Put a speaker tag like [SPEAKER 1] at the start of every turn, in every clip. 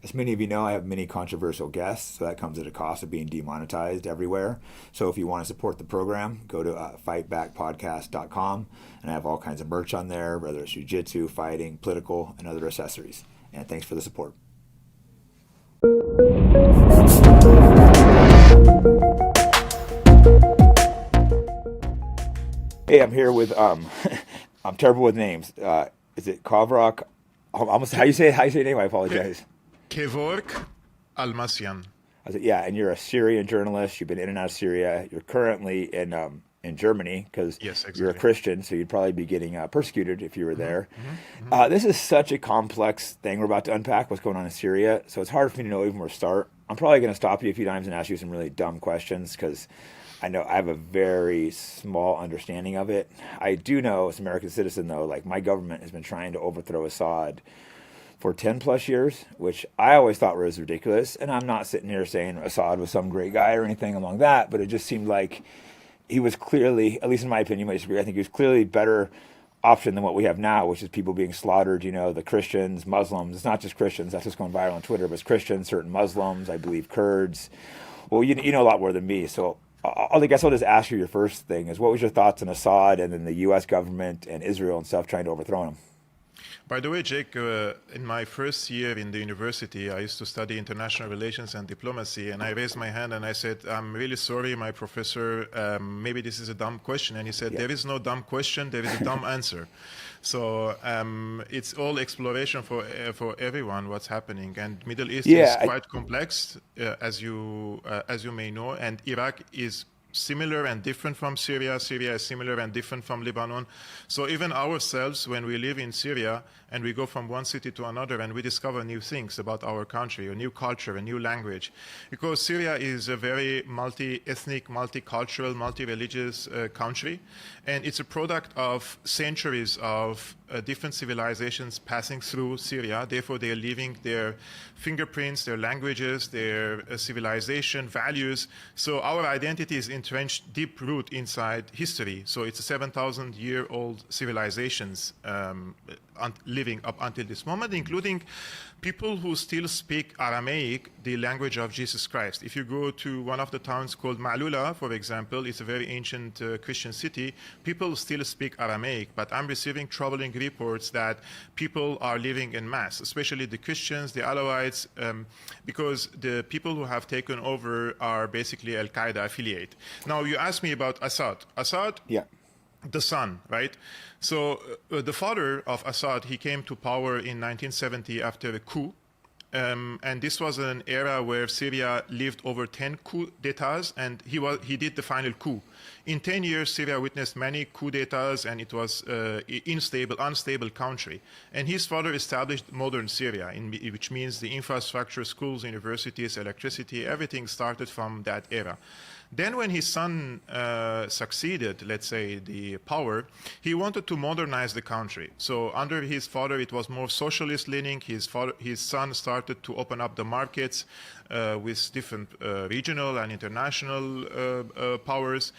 [SPEAKER 1] As many of you know, I have many controversial guests, so that comes at a cost of being demonetized everywhere. So if you want to support the program, go to fightbackpodcast.com, and I have all kinds of merch on there, whether it's jiu-jitsu, fighting, political, and other accessories. And thanks for the support. Hey, I'm here with I'm terrible with names. Is it Kevork? Almost how you say your name? I apologize.
[SPEAKER 2] Kevork Almassian.
[SPEAKER 1] I said, yeah, and you're a Syrian journalist. You've been in and out of Syria. You're currently in Germany because
[SPEAKER 2] Yes,
[SPEAKER 1] you're a
[SPEAKER 2] exactly.
[SPEAKER 1] Christian, so you'd probably be getting persecuted if you were there.
[SPEAKER 2] Mm-hmm.
[SPEAKER 1] This is such a complex thing we're about to unpack. What's going on in Syria? So it's hard for me to know even where to start. I'm probably going to stop you a few times and ask you some really dumb questions because I know I have a very small understanding of it. I do know, as an American citizen, though, like my government has been trying to overthrow Assad for 10 plus years, which I always thought was ridiculous. And I'm not sitting here saying Assad was some great guy or anything along that, but it just seemed like he was clearly, at least in my opinion, you might disagree, I think he was clearly better option than what we have now, which is people being slaughtered, the Christians, Muslims. It's not just Christians, that's what's going viral on Twitter, but it's Christians, certain Muslims, I believe Kurds. Well, you know a lot more than me, so I guess I'll just ask you your first thing is what was your thoughts on Assad and then the U.S. government and Israel and stuff trying to overthrow him?
[SPEAKER 2] By the way, Jake, in my first year in the university, I used to study international relations and diplomacy, and I raised my hand and I said, I'm really sorry, my professor, maybe this is a dumb question. And he said,
[SPEAKER 1] Yeah.
[SPEAKER 2] there is no dumb question, there is a dumb answer. So it's all exploration for everyone, what's happening. And Middle East is
[SPEAKER 1] Yeah,
[SPEAKER 2] quite complex, as you may know, and Iraq is similar and different from Syria. Syria is similar and different from Lebanon. So even ourselves, when we live in Syria and we go from one city to another and we discover new things about our country, a new culture, a new language, because Syria is a very multi-ethnic, multicultural, multi-religious country, and it's a product of centuries of different civilizations passing through Syria. Therefore, they are leaving their fingerprints, their languages, their civilization, values. So our identity is entrenched deep root inside history. So it's a 7,000-year-old civilizations living up until this moment, including people who still speak Aramaic, the language of Jesus Christ. If you go to one of the towns called Ma'lula, for example, it's a very ancient Christian city, people still speak Aramaic, but I'm receiving troubling reports that people are living in mass, especially the Christians, the Alawites, because the people who have taken over are basically Al-Qaeda affiliate. Now, you asked me about Assad. Assad,
[SPEAKER 1] yeah.
[SPEAKER 2] the son, right? So the father of Assad, he came to power in 1970 after a coup. And this was an era where Syria lived over 10 coups d'etats, and he did the final coup. In 10 years, Syria witnessed many coups d'etats, and it was unstable country. And his father established modern Syria, which means the infrastructure, schools, universities, electricity, everything started from that era. Then when his son succeeded, let's say, the power, he wanted to modernize the country. So under his father, it was more socialist leaning. His son started to open up the markets with different regional and international powers.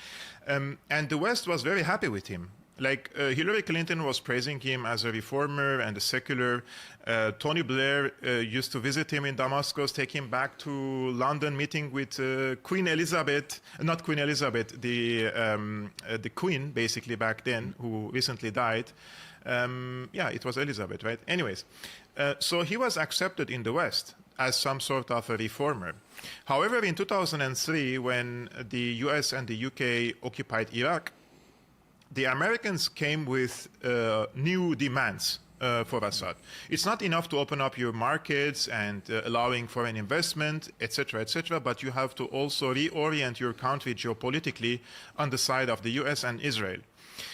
[SPEAKER 2] And the West was very happy with him. Like Hillary Clinton was praising him as a reformer and a secular. Tony Blair used to visit him in Damascus, take him back to London, meeting with Queen Elizabeth, not Queen Elizabeth, the Queen, basically back then, who recently died. Yeah, it was Elizabeth, right? Anyways, so he was accepted in the West as some sort of a reformer. However, in 2003, when the US and the UK occupied Iraq, the Americans came with new demands for Assad. It's not enough to open up your markets and allowing foreign investment, etc., but you have to also reorient your country geopolitically on the side of the US and Israel.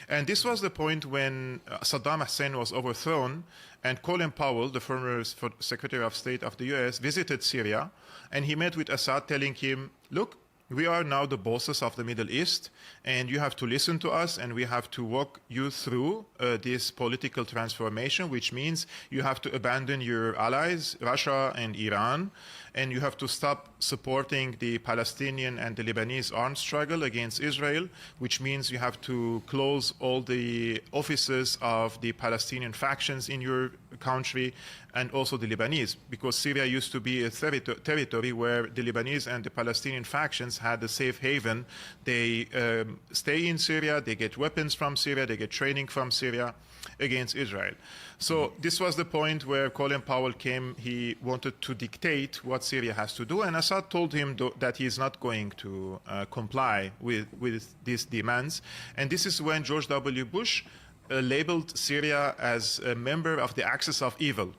[SPEAKER 2] And this was the point when Saddam Hussein was overthrown, and Colin Powell, the former Secretary of State of the US, visited Syria, and he met with Assad, telling him, look, we are now the bosses of the Middle East, and you have to listen to us, and we have to walk you through this political transformation, which means you have to abandon your allies, Russia and Iran, and you have to stop supporting the Palestinian and the Lebanese armed struggle against Israel, which means you have to close all the offices of the Palestinian factions in your country. and also the Lebanese, because Syria used to be a territory where the Lebanese and the Palestinian factions had a safe haven. They stay in Syria, they get weapons from Syria, they get training from Syria against Israel. So this was the point where Colin Powell came. He wanted to dictate what Syria has to do, and Assad told him that he is not going to comply with these demands. And this is when George W. Bush labeled Syria as a member of the axis of evil.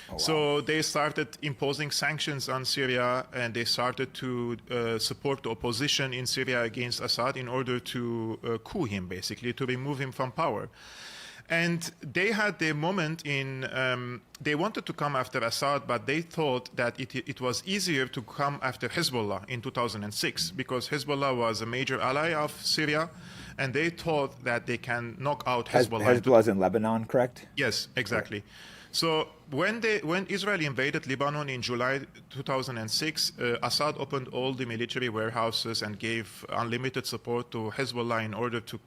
[SPEAKER 2] Oh, wow. So they started imposing sanctions on Syria, and they started to support the opposition in Syria against Assad in order to coup him, basically, to remove him from power. And they had their moment in, they wanted to come after Assad, but they thought that it was easier to come after Hezbollah in 2006, because Hezbollah was a major ally of Syria, and they thought that they can knock out Hezbollah.
[SPEAKER 1] Hezbollah's in Lebanon, correct?
[SPEAKER 2] Yes, exactly. So when Israel invaded Lebanon in July 2006, Assad opened all the military warehouses and gave unlimited support to Hezbollah in order to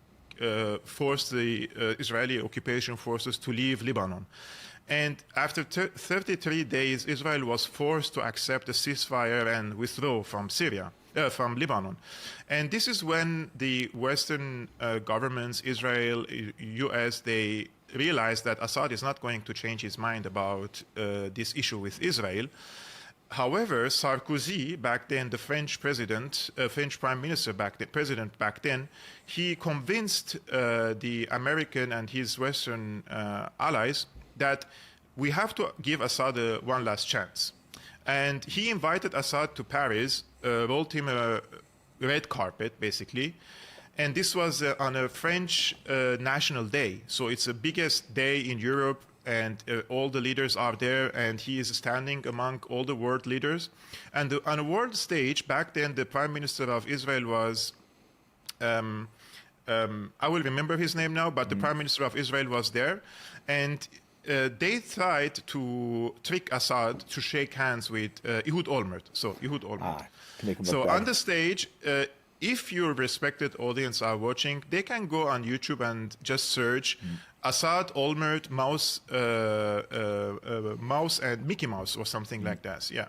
[SPEAKER 2] force the Israeli occupation forces to leave Lebanon. And after 33 days, Israel was forced to accept a ceasefire and withdraw from Syria, from Lebanon. And this is when the Western governments, Israel, US, they realized that Assad is not going to change his mind about this issue with Israel. However, Sarkozy, back then the French president, French prime minister president back then, he convinced the American and his Western allies that we have to give Assad one last chance. And he invited Assad to Paris, rolled him a red carpet, basically. And this was on a French National Day. So it's the biggest day in Europe, and all the leaders are there, and he is standing among all the world leaders. And on a world stage, back then, the prime minister of Israel was, I will remember his name now, but the prime minister of Israel was there. And they tried to trick Assad to shake hands with Ehud Olmert. So Ehud Olmert. So on the stage, if your respected audience are watching, they can go on YouTube and just search Assad, Olmert, Mouse, Mouse and Mickey Mouse or something like that. Yeah.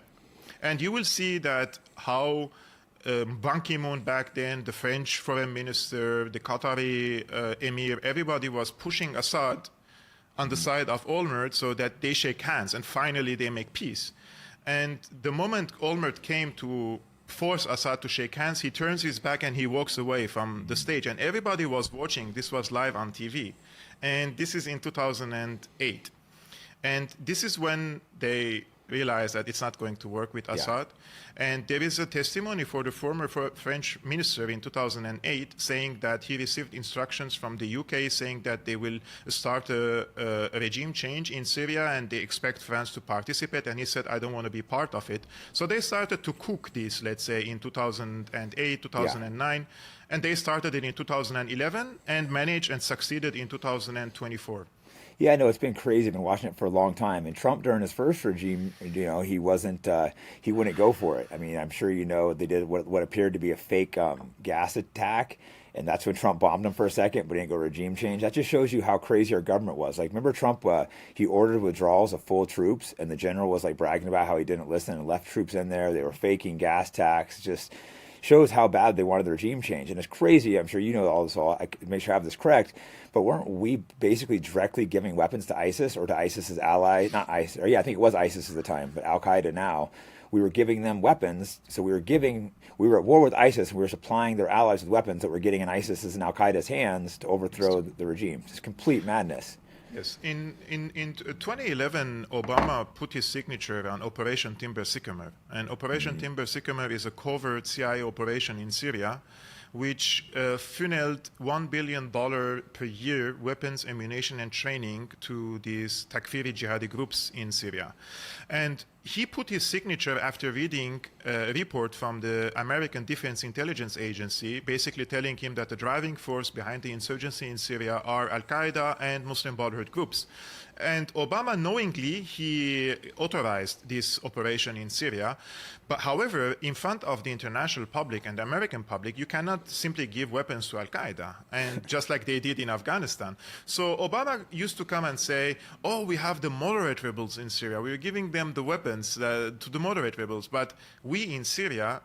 [SPEAKER 2] And you will see that how Ban Ki-moon back then, the French foreign minister, the Qatari emir, everybody was pushing Assad on the side of Olmert so that they shake hands and finally they make peace. And the moment Olmert came to force Assad to shake hands, he turns his back and he walks away from the stage. And everybody was watching. This was live on TV. And this is in 2008. And this is when they realized that it's not going to work with Assad. And there is a testimony for the former French minister in 2008 saying that he received instructions from the UK saying that they will start a regime change in Syria and they expect France to participate. And he said, I don't want to be part of it. So they started to cook this, let's say, in 2008, 2009. And they started it in 2011 and managed and succeeded in 2024.
[SPEAKER 1] Yeah, I know, it's been crazy. I've been watching it for a long time. And Trump, during his first regime, you know, he wouldn't go for it. I mean, I'm sure you know they did what appeared to be a fake gas attack, and that's when Trump bombed them for a second, but he didn't go regime change. That just shows you how crazy our government was. Like, remember Trump, he ordered withdrawals of full troops, and the general was like bragging about how he didn't listen and left troops in there. They were faking gas attacks. Just shows how bad they wanted the regime change. And it's crazy. I'm sure you know all this. I make sure I have this correct. But weren't we basically directly giving weapons to ISIS or to ISIS's ally? Not ISIS. Or yeah, I think it was ISIS at the time, but Al-Qaeda now. We were giving them weapons. So we were at war with ISIS, and we were supplying their allies with weapons that were getting in ISIS's and Al-Qaeda's hands to overthrow the regime. It's complete madness.
[SPEAKER 2] Yes. In 2011, Obama put his signature on Operation Timber Sycamore. And Operation Timber Sycamore is a covert CIA operation in Syria, which funneled $1 billion per year weapons, ammunition, and training to these Takfiri jihadi groups in Syria. And he put his signature after reading a report from the American Defense Intelligence Agency, basically telling him that the driving force behind the insurgency in Syria are Al-Qaeda and Muslim Brotherhood groups. And Obama, knowingly, he authorized this operation in Syria. But however, in front of the international public and the American public, you cannot simply give weapons to Al-Qaeda, and just like they did in Afghanistan. So Obama used to come and say, oh, we have the moderate rebels in Syria. We're giving them the weapons to the moderate rebels. But we in Syria,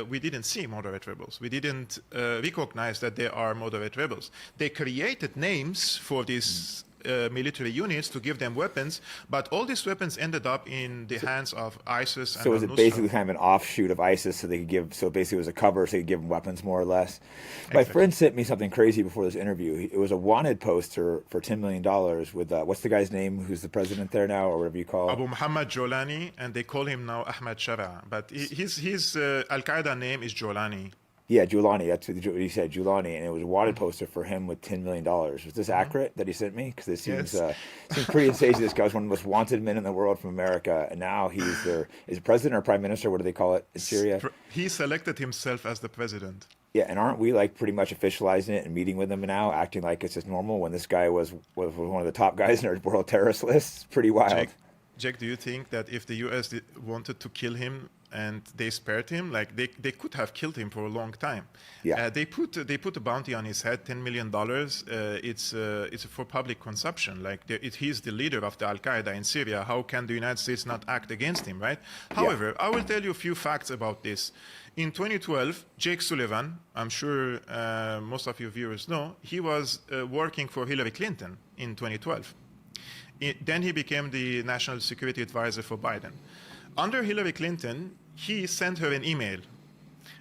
[SPEAKER 2] we didn't see moderate rebels. We didn't recognize that they are moderate rebels. They created names for these military units to give them weapons, but all these weapons ended up in the hands of ISIS and
[SPEAKER 1] So was it
[SPEAKER 2] al-Nusra.
[SPEAKER 1] basically kind of an offshoot of ISIS, so they could give? So basically, it was a cover, so they could give them weapons, more or less. My friend sent me something crazy before this interview. It was a wanted poster for $10 million with what's the guy's name? Who's the president there now, or whatever you call?
[SPEAKER 2] Abu Muhammad Jolani, and they call him now Ahmad Shara, but his Al-Qaeda name is Jolani.
[SPEAKER 1] Yeah, Julani. That's what he said, Julani, and it was a wanted poster for him with $10 million. Was this accurate that he sent me? Because it seems seems pretty insane. This guy was one of the most wanted men in the world from America, and now he's is he president or prime minister? What do they call it in Syria?
[SPEAKER 2] He selected himself as the president.
[SPEAKER 1] Yeah, and aren't we like pretty much officializing it and meeting with him now, acting like it's just normal when this guy was one of the top guys in our world terrorist list? Pretty wild.
[SPEAKER 2] Jack, do you think that if the U.S. wanted to kill him and they spared him, like they could have killed him for a long time?
[SPEAKER 1] Yeah.
[SPEAKER 2] They put a bounty on his head, $10 million. It's for public consumption. Like he's the leader of the Al-Qaeda in Syria. How can the United States not act against him, right? However, I will tell you a few facts about this. In 2012, Jake Sullivan, I'm sure most of your viewers know, he was working for Hillary Clinton in 2012. Then he became the national security advisor for Biden. Under Hillary Clinton, he sent her an email.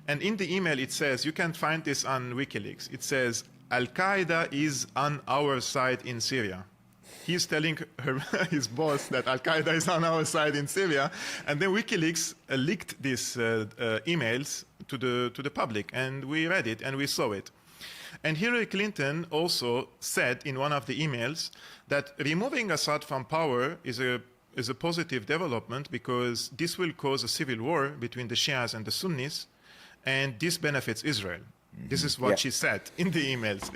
[SPEAKER 2] And in the email, it says, you can find this on WikiLeaks. It says, Al-Qaeda is on our side in Syria. He's telling his boss that Al-Qaeda is on our side in Syria. And then WikiLeaks leaked these emails to the public. And we read it and we saw it. And Hillary Clinton also said in one of the emails that removing Assad from power is a positive development because this will cause a civil war between the Shias and the Sunnis, and this benefits Israel. This is what she said in the emails,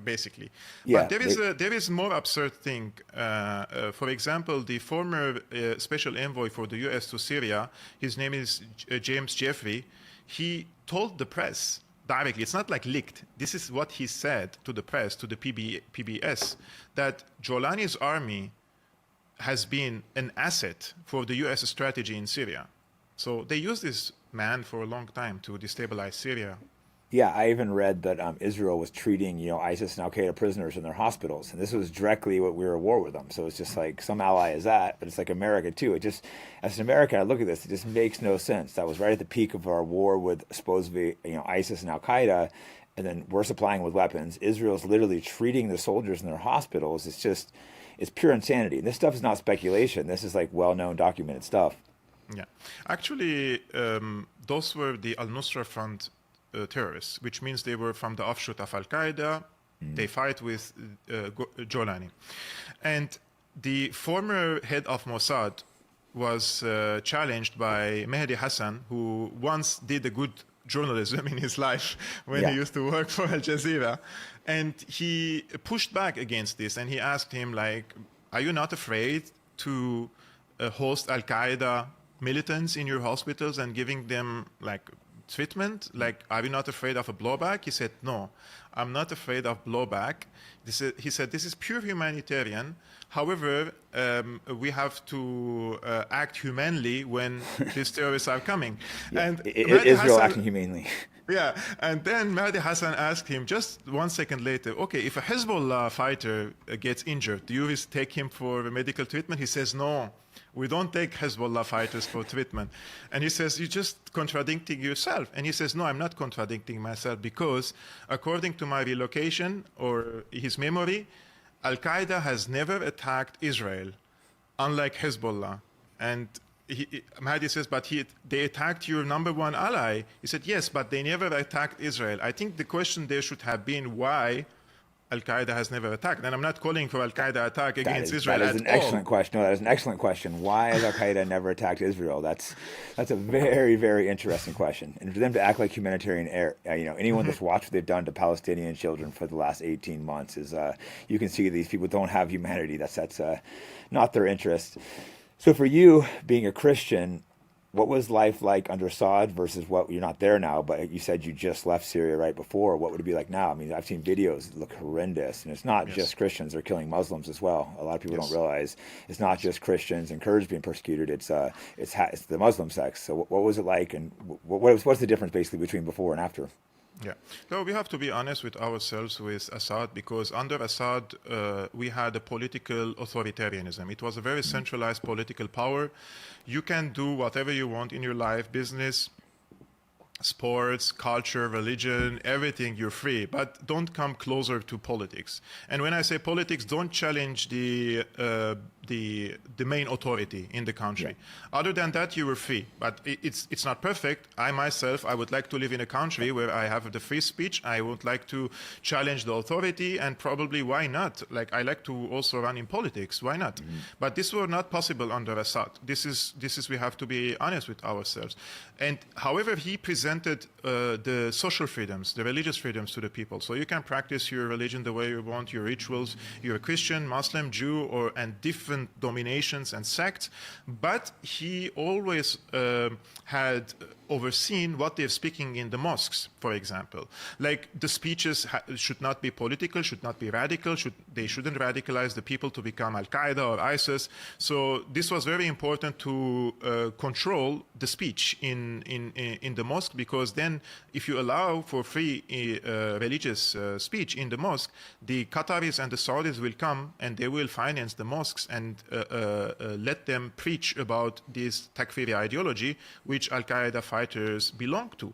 [SPEAKER 2] basically.
[SPEAKER 1] Yeah,
[SPEAKER 2] but there is more absurd thing. For example, the former special envoy for the U.S. to Syria, his name is James Jeffrey, he told the press directly, it's not like leaked, this is what he said to the press, to the PBS, that Jolani's army has been an asset for the U.S. strategy in Syria. So they used this man for a long time to destabilize Syria.
[SPEAKER 1] Yeah, I even read that Israel was treating, ISIS and Al-Qaeda prisoners in their hospitals, and this was directly what we were at war with them. So it's just like some ally is that, but it's like America too. It just, as an American, I look at this, it just makes no sense. That was right at the peak of our war with supposedly, ISIS and Al-Qaeda, and then we're supplying with weapons. Israel's literally treating the soldiers in their hospitals. It's pure insanity. And this stuff is not speculation. This is like well-known, documented stuff.
[SPEAKER 2] Yeah, actually, those were the al-Nusra Front terrorists, which means they were from the offshoot of Al-Qaeda. They fight with Jolani. And the former head of Mossad was challenged by Mehdi Hassan, who once did a good journalism in his life when he used to work for Al Jazeera. And he pushed back against this, and he asked him, like, are you not afraid to host Al-Qaeda militants in your hospitals and giving them, like, treatment? Like, are you not afraid of a blowback? He said, no, I'm not afraid of blowback. He said, this is pure humanitarian. However, we have to act humanely when these terrorists are coming.
[SPEAKER 1] Yeah.
[SPEAKER 2] And
[SPEAKER 1] Israel acting humanely.
[SPEAKER 2] Yeah, and then Mehdi Hassan asked him just 1 second later, okay, if a Hezbollah fighter gets injured, do you take him for medical treatment? He says, no, we don't take Hezbollah fighters for treatment. And he says, you're just contradicting yourself. And he says, no, I'm not contradicting myself because according to my relocation or his memory, Al-Qaeda has never attacked Israel, unlike Hezbollah. And Mahdi says, but they attacked your number one ally. He said, yes, but they never attacked Israel. I think the question there should have been, why Al-Qaeda has never attacked. And I'm not calling for Al-Qaeda attack against Israel
[SPEAKER 1] that is
[SPEAKER 2] at
[SPEAKER 1] an
[SPEAKER 2] all.
[SPEAKER 1] excellent question. No, that is an excellent question. Why has Al-Qaeda never attacked Israel? That's a very, very interesting question. And for them to act like humanitarian anyone that's watched what they've done to Palestinian children for the last 18 months is, you can see these people don't have humanity. That's not their interest. So for you, being a Christian, what was life like under Assad versus what you're not there now, but you said you just left Syria right before. What would it be like now? I mean, I've seen videos that look horrendous, and it's not just Christians; they're killing Muslims as well. A lot of people don't realize it's not just Christians and Kurds being persecuted; it's the Muslim sects. So what was it like, and what's the difference basically between before and after?
[SPEAKER 2] Yeah. So we have to be honest with ourselves with Assad, because under Assad, we had a political authoritarianism. It was a very centralized political power. You can do whatever you want in your life, business, sports, culture, religion, everything, you're free, but don't come closer to politics. And when I say politics, don't challenge the main authority in the country. Other than that, you were free, but it's not perfect. I myself, I would like to live in a country where I have the free speech. I would like to challenge the authority, and probably why not? Like, I like to also run in politics. Why not? But this was not possible under Assad. This is we have to be honest with ourselves. And however, he presented the social freedoms, the religious freedoms to the people. So you can practice your religion the way you want, your rituals. You're a Christian, Muslim, Jew, and different dominations and sects. But he always had overseen what they're speaking in the mosques, for example. Like, the speeches should not be political, should not be radical, they shouldn't radicalize the people to become Al-Qaeda or ISIS. So this was very important to control the speech in the mosque, because then if you allow for free religious speech in the mosque, the Qataris and the Saudis will come and they will finance the mosques and let them preach about this Takfiri ideology, which Al-Qaeda fighters belong to.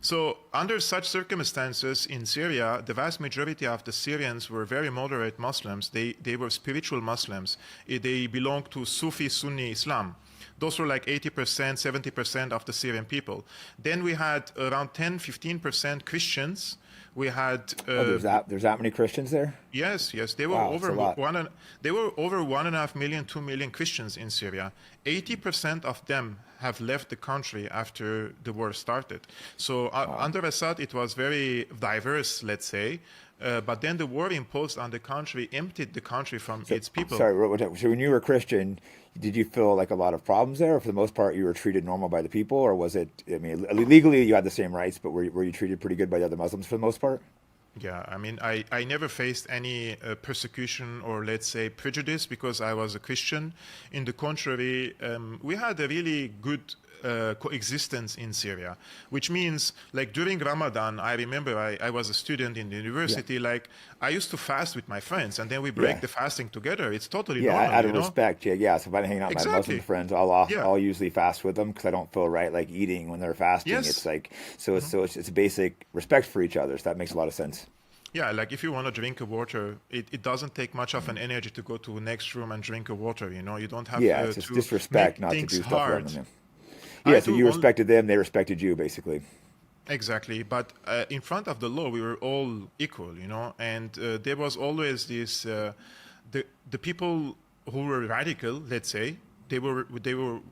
[SPEAKER 2] So under such circumstances in Syria, the vast majority of the Syrians were very moderate Muslims. They were spiritual Muslims. They belonged to Sufi Sunni Islam. Those were like 80%, 70% of the Syrian people. Then we had around 10, 15% Christians. We had
[SPEAKER 1] there's that many Christians there?
[SPEAKER 2] Yes. They were over 1.5 million, 2 million Christians in Syria. 80% of them have left the country after the war started. So under Assad, it was very diverse, let's say. But then the war imposed on the country emptied the country from its people.
[SPEAKER 1] Sorry, so when you were a Christian, did you feel like a lot of problems there? Or for the most part, you were treated normal by the people? Or was it, I mean, legally you had the same rights, but were you treated pretty good by the other Muslims for the most part?
[SPEAKER 2] Yeah, I mean, I never faced any persecution or, let's say, prejudice because I was a Christian. In the contrary, we had a really good coexistence in Syria, which means, like, during Ramadan, I remember I was a student in the university, like, I used to fast with my friends, and then we break the fasting together. It's totally normal,
[SPEAKER 1] out of respect, So if I'm hanging out with my Muslim friends, I'll usually fast with them because I don't feel right, like, eating when they're fasting. It's like, it's a basic respect for each other, so that makes a lot of sense.
[SPEAKER 2] Yeah, like, if you want to drink a water, it doesn't take much of an energy to go to the next room and drink a water, you know? You don't have
[SPEAKER 1] it's just disrespect not to do stuff around them. So you respected them, they respected you, basically.
[SPEAKER 2] Exactly, but in front of the law, we were all equal, you know, and there was always this, the people who were radical, let's say, they were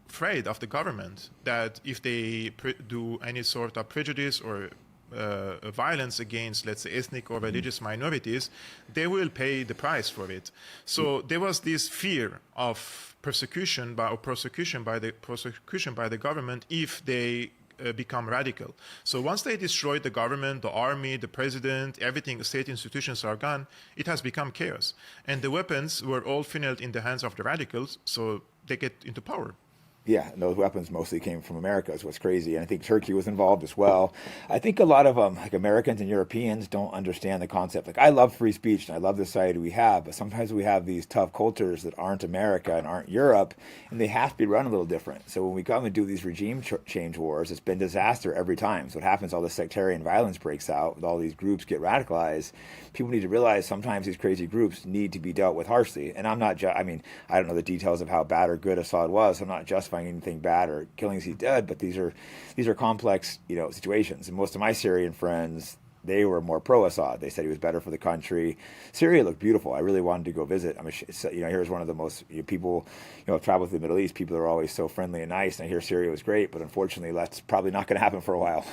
[SPEAKER 2] afraid of the government, that if they do any sort of prejudice or violence against, let's say, ethnic or religious minorities, they will pay the price for it. So there was this fear of prosecution by the government if they become radical. So once they destroyed the government, the army, the president, everything, the state institutions are gone, it has become chaos. And the weapons were all funneled in the hands of the radicals, so they get into power.
[SPEAKER 1] Yeah, and those weapons mostly came from America, is what's crazy. And I think Turkey was involved as well. I think a lot of like Americans and Europeans don't understand the concept. Like, I love free speech and I love the society we have, but sometimes we have these tough cultures that aren't America and aren't Europe, and they have to be run a little different. So when we come and do these regime change wars, it's been disaster every time. So what happens, all this sectarian violence breaks out, with all these groups get radicalized. People need to realize sometimes these crazy groups need to be dealt with harshly. And I'm not, I don't know the details of how bad or good Assad was. I'm not justifying anything bad or killings he did, but these are complex, situations. And most of my Syrian friends, they were more pro-Assad. They said he was better for the country. Syria looked beautiful. I really wanted to go visit. Here's one of the most people, travel to the Middle East. People are always so friendly and nice. And I hear Syria was great, but unfortunately, that's probably not going to happen for a while.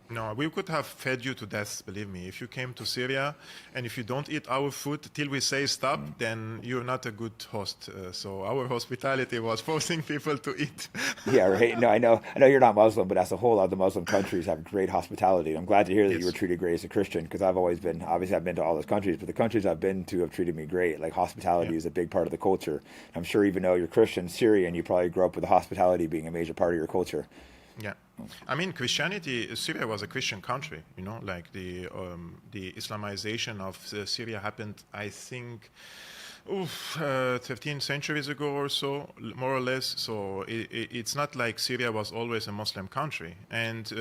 [SPEAKER 2] No, we could have fed you to death, believe me. If you came to Syria and if you don't eat our food till we say stop, then you're not a good host. So our hospitality was forcing people to eat.
[SPEAKER 1] Yeah, right. No, I know you're not Muslim, but as a whole, the Muslim countries have great hospitality. I'm glad to hear that you were treated great as a Christian, because obviously I've been to all those countries, but the countries I've been to have treated me great. Like, hospitality is a big part of the culture. I'm sure even though you're Christian, Syrian, you probably grew up with the hospitality being a major part of your culture.
[SPEAKER 2] Yeah, I mean, Syria was a Christian country, like the Islamization of Syria happened, I think, 13 centuries ago or so, more or less. So it's not like Syria was always a Muslim country, and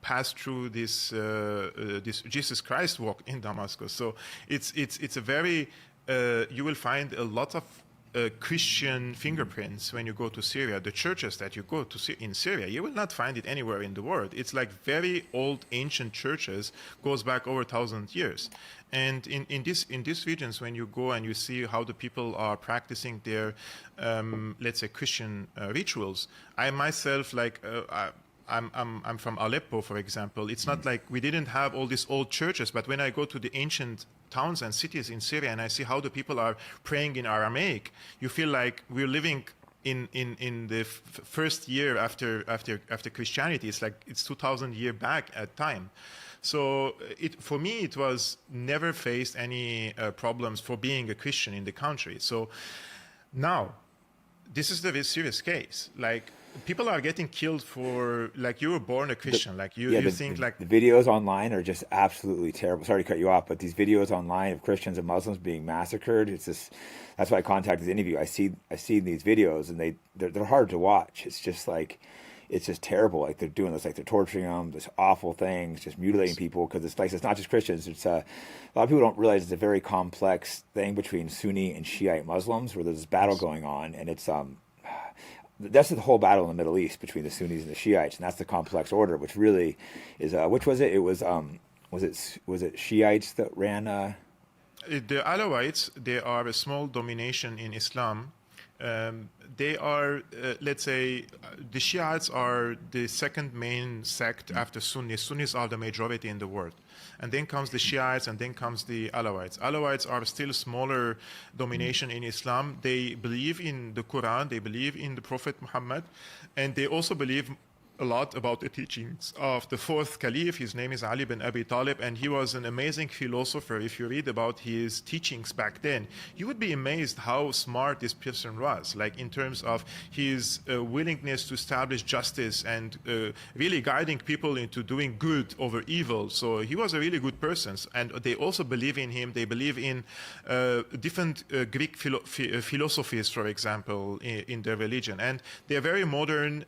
[SPEAKER 2] passed through this Jesus Christ walk in Damascus. So it's a very, you will find a lot of Christian fingerprints when you go to Syria. The churches that you go to in Syria, you will not find it anywhere in the world. It's like very old, ancient churches, goes back over 1,000 years. And in these regions, when you go and you see how the people are practicing their, let's say, Christian rituals, I myself, I'm from Aleppo, for example. It's not like we didn't have all these old churches, but when I go to the ancient towns and cities in Syria and I see how the people are praying in Aramaic, you feel like we're living in the first year after Christianity. It's like it's 2,000 years back at time. So for me, it was never faced any problems for being a Christian in the country. So now, this is the very serious case. Like, people are getting killed for, like, you were born a Christian. The
[SPEAKER 1] videos online are just absolutely terrible. Sorry to cut you off, but these videos online of Christians and Muslims being massacred, that's why I contacted the interview. I see these videos, and they're hard to watch. It's just terrible. Like, they're doing this, like they're torturing them, this awful things, just mutilating people, because it's not just Christians. It's a lot of people don't realize it's a very complex thing between Sunni and Shiite Muslims, where there's this battle going on, and that's the whole battle in the Middle East between the Sunnis and the Shiites, and that's the complex order, which really is which was it? It was it Shiites that ran?
[SPEAKER 2] The Alawites, they are a small domination in Islam. They are, let's say, the Shiites are the second main sect after Sunnis. Sunnis are the majority in the world. And then comes the Shiites, and then comes the Alawites. Alawites are still a smaller domination in Islam. They believe in the Quran, they believe in the Prophet Muhammad, and they also believe a lot about the teachings of the fourth caliph. His name is Ali bin Abi Talib, and he was an amazing philosopher. If you read about his teachings back then, you would be amazed how smart this person was, like in terms of his willingness to establish justice and really guiding people into doing good over evil. So he was a really good person, and they also believe in him. They believe in different Greek philosophies, for example, in their religion, and they're very modern.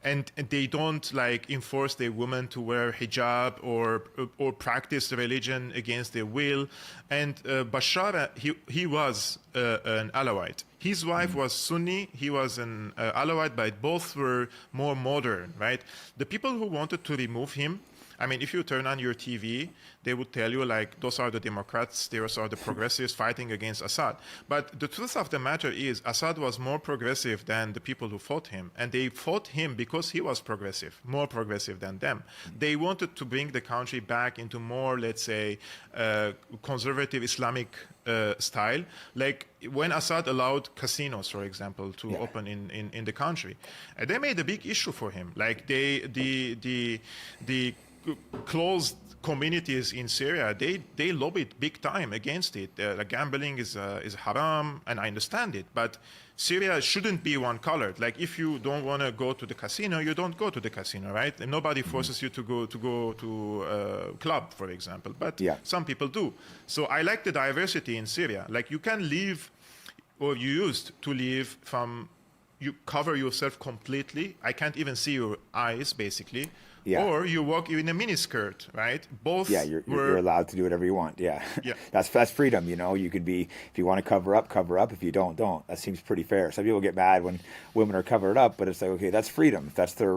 [SPEAKER 2] And they don't enforce their women to wear hijab or practice the religion against their will. And Bashar, he was an Alawite. His wife was Sunni. He was an Alawite, but both were more modern, right? The people who wanted to remove him, I mean, if you turn on your TV, they would tell you, those are the Democrats, those are the progressives fighting against Assad. But the truth of the matter is, Assad was more progressive than the people who fought him. And they fought him because he was progressive, more progressive than them. They wanted to bring the country back into more, let's say, conservative Islamic style. Like when Assad allowed casinos, for example, to open in the country. They made a big issue for him. Like the closed communities in Syria, they lobbied big time against it. Gambling is haram, and I understand it, but Syria shouldn't be one colored. Like, if you don't want to go to the casino, you don't go to the casino, right? And nobody forces you to go to a club, for example, but some people do. So I like the diversity in Syria. Like, you can leave, or you used to leave from you cover yourself completely. I can't even see your eyes, basically.
[SPEAKER 1] Yeah.
[SPEAKER 2] Or you walk in a miniskirt, right? Both
[SPEAKER 1] Yeah, you're
[SPEAKER 2] were,
[SPEAKER 1] allowed to do whatever you want. Yeah,
[SPEAKER 2] yeah.
[SPEAKER 1] that's freedom. You know, you could be, if you want to cover up, cover up. If you don't, don't. That seems pretty fair. Some people get mad when women are covered up, but it's like, okay, that's freedom. That's their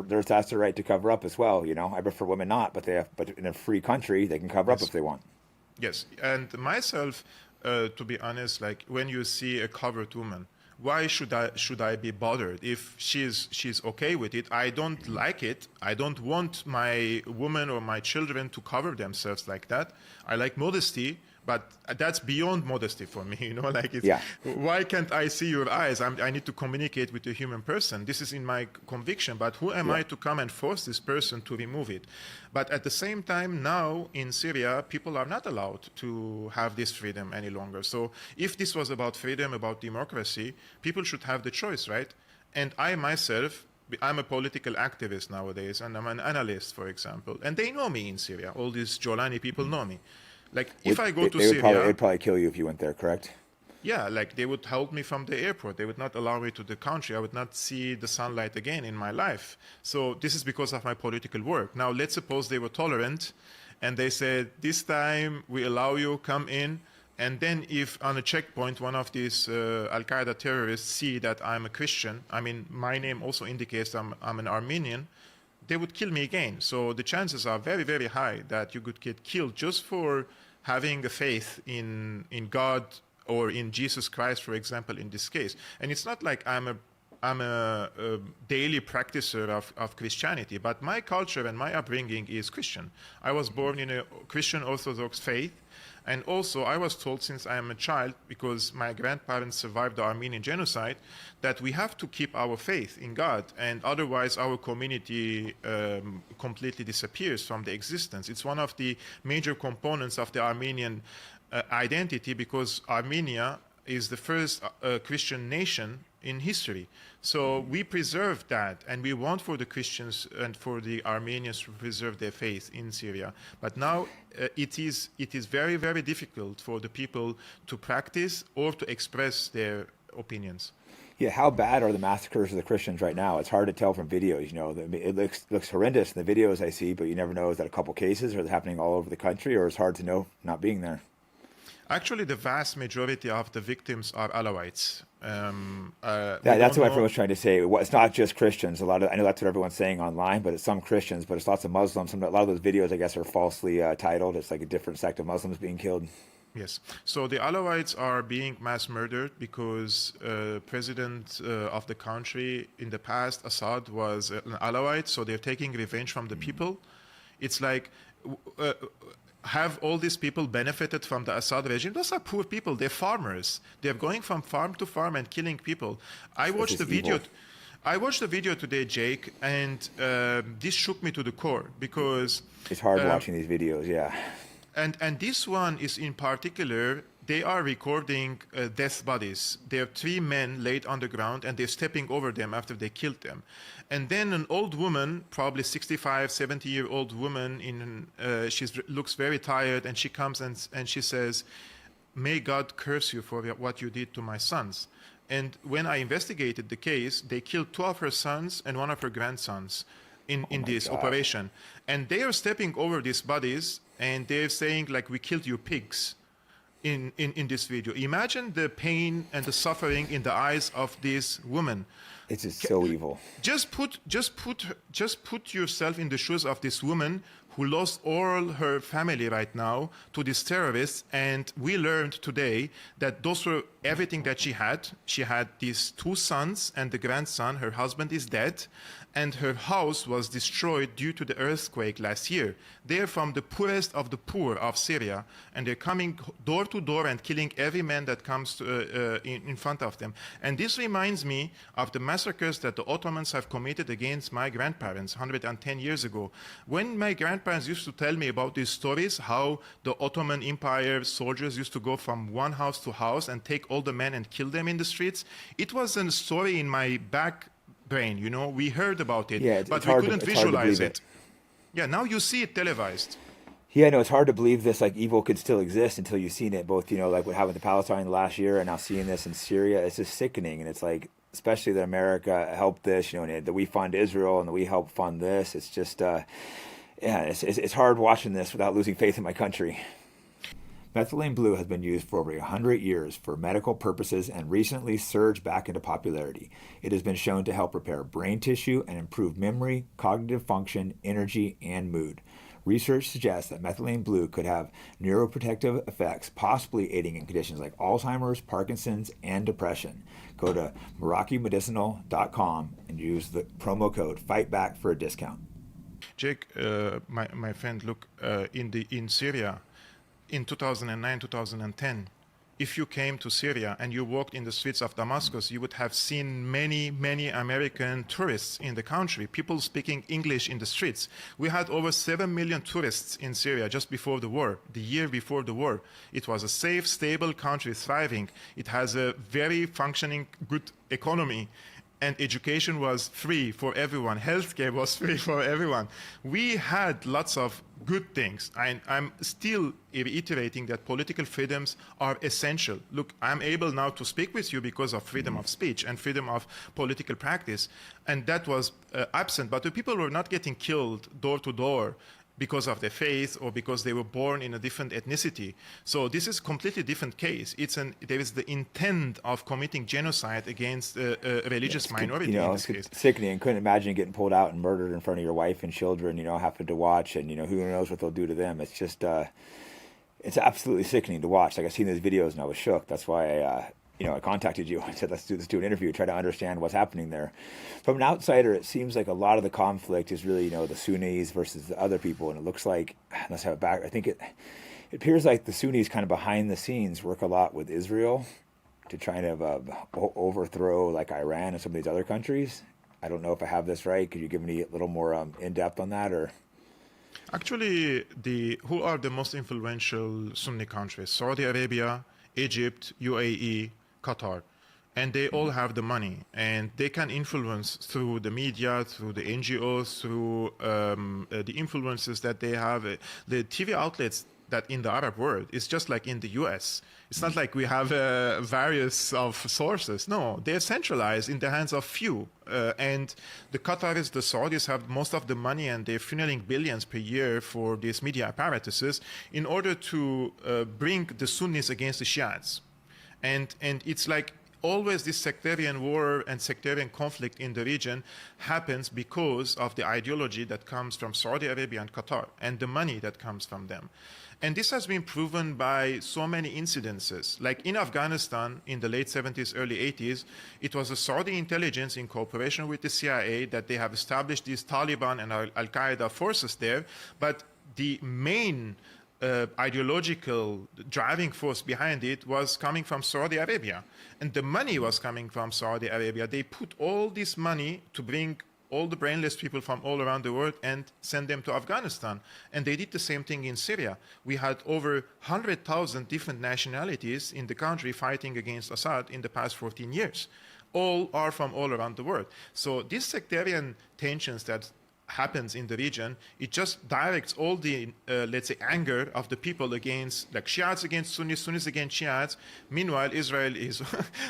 [SPEAKER 1] right to cover up as well. You know, I prefer women not, but but in a free country they can cover up
[SPEAKER 2] Yes.
[SPEAKER 1] if they want.
[SPEAKER 2] Yes, and myself, to be honest, like when you see a covered woman, why should I be bothered if she's okay with it? I don't like it. I don't want my woman or my children to cover themselves like that. I like modesty, but that's beyond modesty for me. You know, like it's,
[SPEAKER 1] Yeah.
[SPEAKER 2] why can't I see your eyes? I need to communicate with a human person. This is in my conviction, but who am I to come and force this person to remove it? But at the same time, now in Syria, people are not allowed to have this freedom any longer. So if this was about freedom, about democracy, people should have the choice, right? And I myself, I'm a political activist nowadays, and I'm an analyst, for example. And they know me in Syria. All these Jolani people know me. Like, if I go to Syria,
[SPEAKER 1] they'd probably kill you if you went there, correct?
[SPEAKER 2] yeah, like they would hold me from the airport. They would not allow me to the country. I would not see the sunlight again in my life. So this is because of my political work. Now, let's suppose they were tolerant and they said, this time we allow you, come in. And then if on a checkpoint, one of these Al-Qaeda terrorists see that I'm a Christian, I mean, my name also indicates I'm an Armenian, they would kill me again. So the chances are very, very high that you could get killed just for having a faith in God or in Jesus Christ, for example, in this case. And it's not like I'm a daily practicer of Christianity, but my culture and my upbringing is Christian. I was born in a Christian Orthodox faith. And also, I was told since I am a child, because my grandparents survived the Armenian genocide, that we have to keep our faith in God, and otherwise our community completely disappears from the existence. It's one of the major components of the Armenian identity, because Armenia is the first Christian nation in history. So we preserve that, and we want for the Christians and for the Armenians to preserve their faith in Syria. But now it is very, very difficult for the people to practice or to express their opinions.
[SPEAKER 1] Yeah, how bad are the massacres of the Christians right now? It's hard to tell from videos. You know, it looks horrendous in the videos I see, but you never know, is that a couple cases, or is it happening all over the country, or it's hard to know not being there?
[SPEAKER 2] Actually, the vast majority of the victims are Alawites.
[SPEAKER 1] That's what everyone's trying to say. It's not just Christians. I know that's what everyone's saying online, but it's some Christians, but it's lots of Muslims. A lot of those videos, I guess, are falsely titled. It's like a different sect of Muslims being killed.
[SPEAKER 2] Yes. So the Alawites are being mass murdered because president of the country in the past, Assad, was an Alawite. So they're taking revenge from the people. It's like... have all these people benefited from the Assad regime? Those are poor people. They're farmers. They're going from farm to farm and killing people. I watched the video today, Jake, and this shook me to the core, because
[SPEAKER 1] it's hard watching these videos. Yeah.
[SPEAKER 2] And this one is in particular, they are recording death bodies. There are 3 men laid on the ground, and they're stepping over them after they killed them. And then an old woman, probably 65, 70-year-old woman, she looks very tired, and she comes and she says, "May God curse you for what you did to my sons." And when I investigated the case, they killed 2 of her sons and 1 of her grandsons in this operation. And they are stepping over these bodies, and they're saying, like, "We killed your pigs." In this video, imagine the pain and the suffering in the eyes of this woman.
[SPEAKER 1] It's just so evil.
[SPEAKER 2] Just put yourself in the shoes of this woman who lost all her family right now to these terrorists. And we learned today that those were everything that she had. She had these 2 sons and the grandson. Her husband is dead. And her house was destroyed due to the earthquake last year. They're from the poorest of the poor of Syria, and they're coming door to door and killing every man that comes in front of them. And this reminds me of the massacres that the Ottomans have committed against my grandparents 110 years ago. When my grandparents used to tell me about these stories, how the Ottoman Empire soldiers used to go from one house to house and take all the men and kill them in the streets, it was a story in my back brain, you know, we heard about it, but we couldn't visualize it. Yeah, now you see it televised.
[SPEAKER 1] Yeah, no, it's hard to believe this, like, evil could still exist until you've seen it, both, you know, like what happened to Palestine last year and now seeing this in Syria. It's just sickening, and it's like especially that America helped this, and that we fund Israel and that we help fund this. It's just, it's hard watching this without losing faith in my country. Methylene blue has been used for over 100 years for medical purposes and recently surged back into popularity. It has been shown to help repair brain tissue and improve memory, cognitive function, energy, and mood. Research suggests that methylene blue could have neuroprotective effects, possibly aiding in conditions like Alzheimer's, Parkinson's, and depression. Go to MerakiMedicinal.com and use the promo code FIGHTBACK for a discount.
[SPEAKER 2] Jake, my friend, look, in Syria, in 2009, 2010, if you came to Syria and you walked in the streets of Damascus, you would have seen many, many American tourists in the country, people speaking English in the streets. We had over 7 million tourists in Syria just before the war, the year before the war. It was a safe, stable country, thriving. It has a very functioning, good economy. And education was free for everyone. Healthcare was free for everyone. We had lots of good things. I'm still reiterating that political freedoms are essential. Look, I'm able now to speak with you because of freedom of speech and freedom of political practice. And that was absent. But the people were not getting killed door to door because of their faith or because they were born in a different ethnicity. So this is a completely different case. There is the intent of committing genocide against a religious minority in this case.
[SPEAKER 1] It's sickening. Couldn't imagine getting pulled out and murdered in front of your wife and children, having to watch, and, who knows what they'll do to them. It's just, it's absolutely sickening to watch. Like, I've seen those videos and I was shook. That's why I contacted you. I said, let's do an interview, try to understand what's happening there. From an outsider, it seems like a lot of the conflict is really, the Sunnis versus the other people. And it looks like, let's have it back. I think it appears like the Sunnis kind of behind the scenes work a lot with Israel to try to overthrow like Iran and some of these other countries. I don't know if I have this right. Could you give me a little more in-depth on that? Or
[SPEAKER 2] actually, who are the most influential Sunni countries? Saudi Arabia, Egypt, UAE, Qatar, and they all have the money, and they can influence through the media, through the NGOs, through the influences that they have. The TV outlets that in the Arab world, it's just like in the US. It's not like we have various of sources. No, they're centralized in the hands of few. And the Qataris, the Saudis have most of the money, and they're funneling billions per year for these media apparatuses in order to bring the Sunnis against the Shiites. And it's like always this sectarian war and sectarian conflict in the region happens because of the ideology that comes from Saudi Arabia and Qatar and the money that comes from them. And this has been proven by so many incidences. Like in Afghanistan in the late 70s, early 80s, it was the Saudi intelligence in cooperation with the CIA that they have established these Taliban and Al-Qaeda forces there. But the main ideological driving force behind it was coming from Saudi Arabia. And the money was coming from Saudi Arabia. They put all this money to bring all the brainless people from all around the world and send them to Afghanistan. And they did the same thing in Syria. We had over 100,000 different nationalities in the country fighting against Assad in the past 14 years. All are from all around the world. So these sectarian tensions that happens in the region, it just directs all the, let's say, anger of the people against, like Shiites against Sunnis, Sunnis against Shiites. Meanwhile, Israel is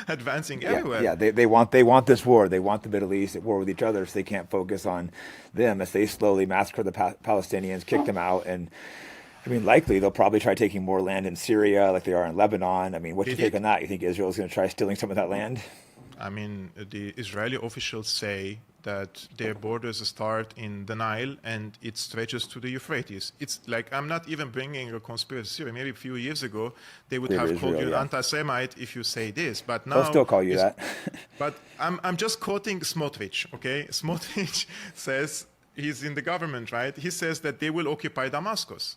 [SPEAKER 2] advancing everywhere.
[SPEAKER 1] Yeah, they want this war. They want the Middle East at war with each other, so they can't focus on them as they slowly massacre the Palestinians, kick them out, and I mean, likely they'll probably try taking more land in Syria like they are in Lebanon. I mean, what's your take on that? You think Israel is going to try stealing some of that land?
[SPEAKER 2] I mean, the Israeli officials say that their borders start in the Nile and it stretches to the Euphrates. It's like, I'm not even bringing a conspiracy theory. Maybe a few years ago, they would have called you anti-Semite if you say this. But now
[SPEAKER 1] they'll still call you that.
[SPEAKER 2] But I'm just quoting Smotrich, okay? Smotrich says, he's in the government, right? He says that they will occupy Damascus,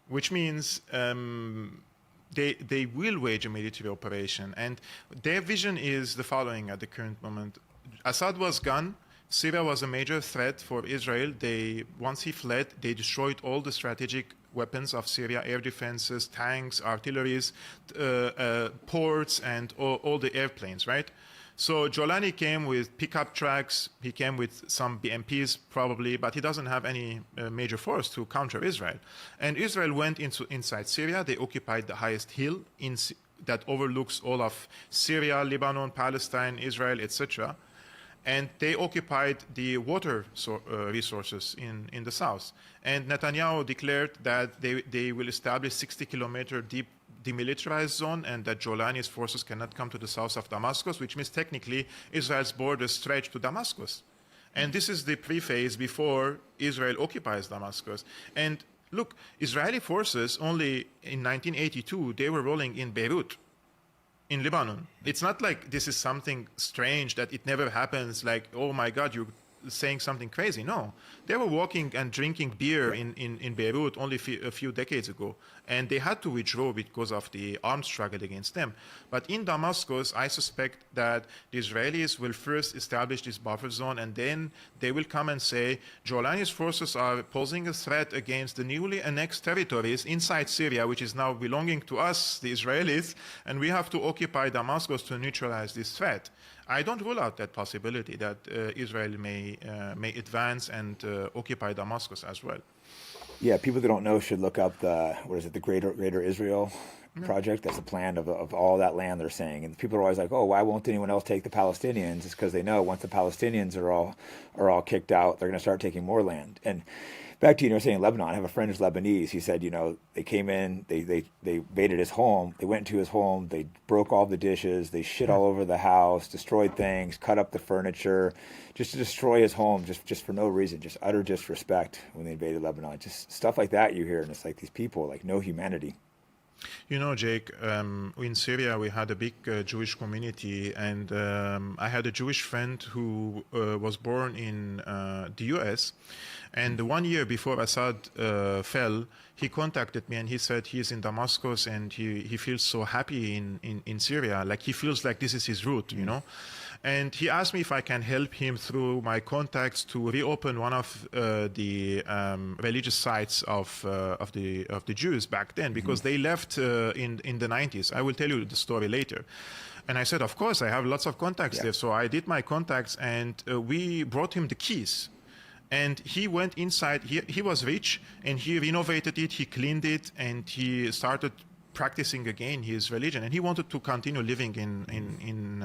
[SPEAKER 2] which means they will wage a military operation. And their vision is the following at the current moment. Assad was gone. Syria was a major threat for Israel. Once he fled, they destroyed all the strategic weapons of Syria, air defenses, tanks, artilleries, ports, and all the airplanes, right? So al-Julani came with pickup trucks. He came with some BMPs probably, but he doesn't have any major force to counter Israel. And Israel went inside Syria. They occupied the highest hill in that overlooks all of Syria, Lebanon, Palestine, Israel, etc. And they occupied the water resources in the south. And Netanyahu declared that they will establish 60-kilometer deep demilitarized zone, and that al-Julani's forces cannot come to the south of Damascus, which means technically Israel's borders stretch to Damascus. And this is the pre-phase before Israel occupies Damascus. And look, Israeli forces only in 1982, they were rolling in Beirut, in Lebanon. It's not like this is something strange that it never happens, like, oh my God, you're saying something crazy. No, they were walking and drinking beer in Beirut only a few decades ago, and they had to withdraw because of the armed struggle against them. But in Damascus, I suspect that the Israelis will first establish this buffer zone, and then they will come and say, al-Julani's forces are posing a threat against the newly annexed territories inside Syria, which is now belonging to us, the Israelis, and we have to occupy Damascus to neutralize this threat. I don't rule out that possibility that Israel may advance and occupy Damascus as well.
[SPEAKER 1] Yeah, people that don't know should look up the Greater Israel project. That's a plan of all that land they're saying. And people are always like, oh, why won't anyone else take the Palestinians? It's because they know once the Palestinians are all kicked out, they're going to start taking more land. And back to, saying Lebanon, I have a friend who's Lebanese. He said, they came in, they invaded his home. They went into his home. They broke all the dishes. They shit all over the house, destroyed things, cut up the furniture, just to destroy his home, just for no reason, just utter disrespect when they invaded Lebanon. Just stuff like that you hear, and it's like these people, like no humanity.
[SPEAKER 2] Jake, in Syria, we had a big Jewish community, and I had a Jewish friend who was born in the US. And 1 year before Assad fell, he contacted me and he said he's in Damascus and he feels so happy in Syria. Like he feels like this is his root, And he asked me if I can help him through my contacts to reopen one of the religious sites of the Jews back then, because they left in the 90s. I will tell you the story later. And I said, of course, I have lots of contacts there. So I did my contacts, and we brought him the keys. And he went inside. He was rich, and he renovated it, he cleaned it, and he started practicing again his religion, and he wanted to continue living in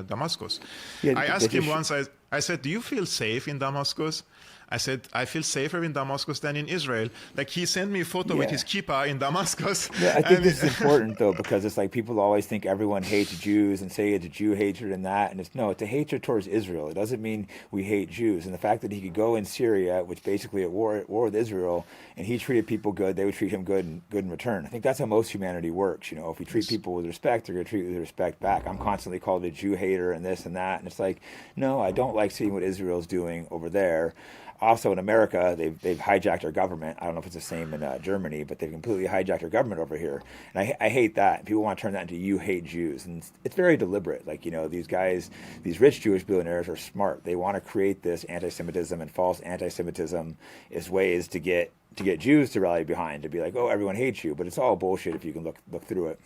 [SPEAKER 2] Damascus. I asked him once, I said, do you feel safe in Damascus? I said, I feel safer in Damascus than in Israel. Like, he sent me a photo with his kippah in Damascus.
[SPEAKER 1] Yeah, I think this is important, though, because it's like people always think everyone hates Jews and say it's a Jew hatred and that. And it's a hatred towards Israel. It doesn't mean we hate Jews. And the fact that he could go in Syria, which basically at war with Israel, and he treated people good, they would treat him good in return. I think that's how most humanity works. If we treat people with respect, they're going to treat you with respect back. I'm constantly called a Jew hater and this and that. And it's like, no, I don't like seeing what Israel's doing over there. Also in America, they've hijacked our government. I don't know if it's the same in Germany, but they've completely hijacked our government over here. And I hate that. People want to turn that into you hate Jews. And it's very deliberate. Like, these guys, these rich Jewish billionaires are smart. They want to create this anti-Semitism and false anti-Semitism as ways to get Jews to rally behind, to be like, oh, everyone hates you. But it's all bullshit if you can look through it.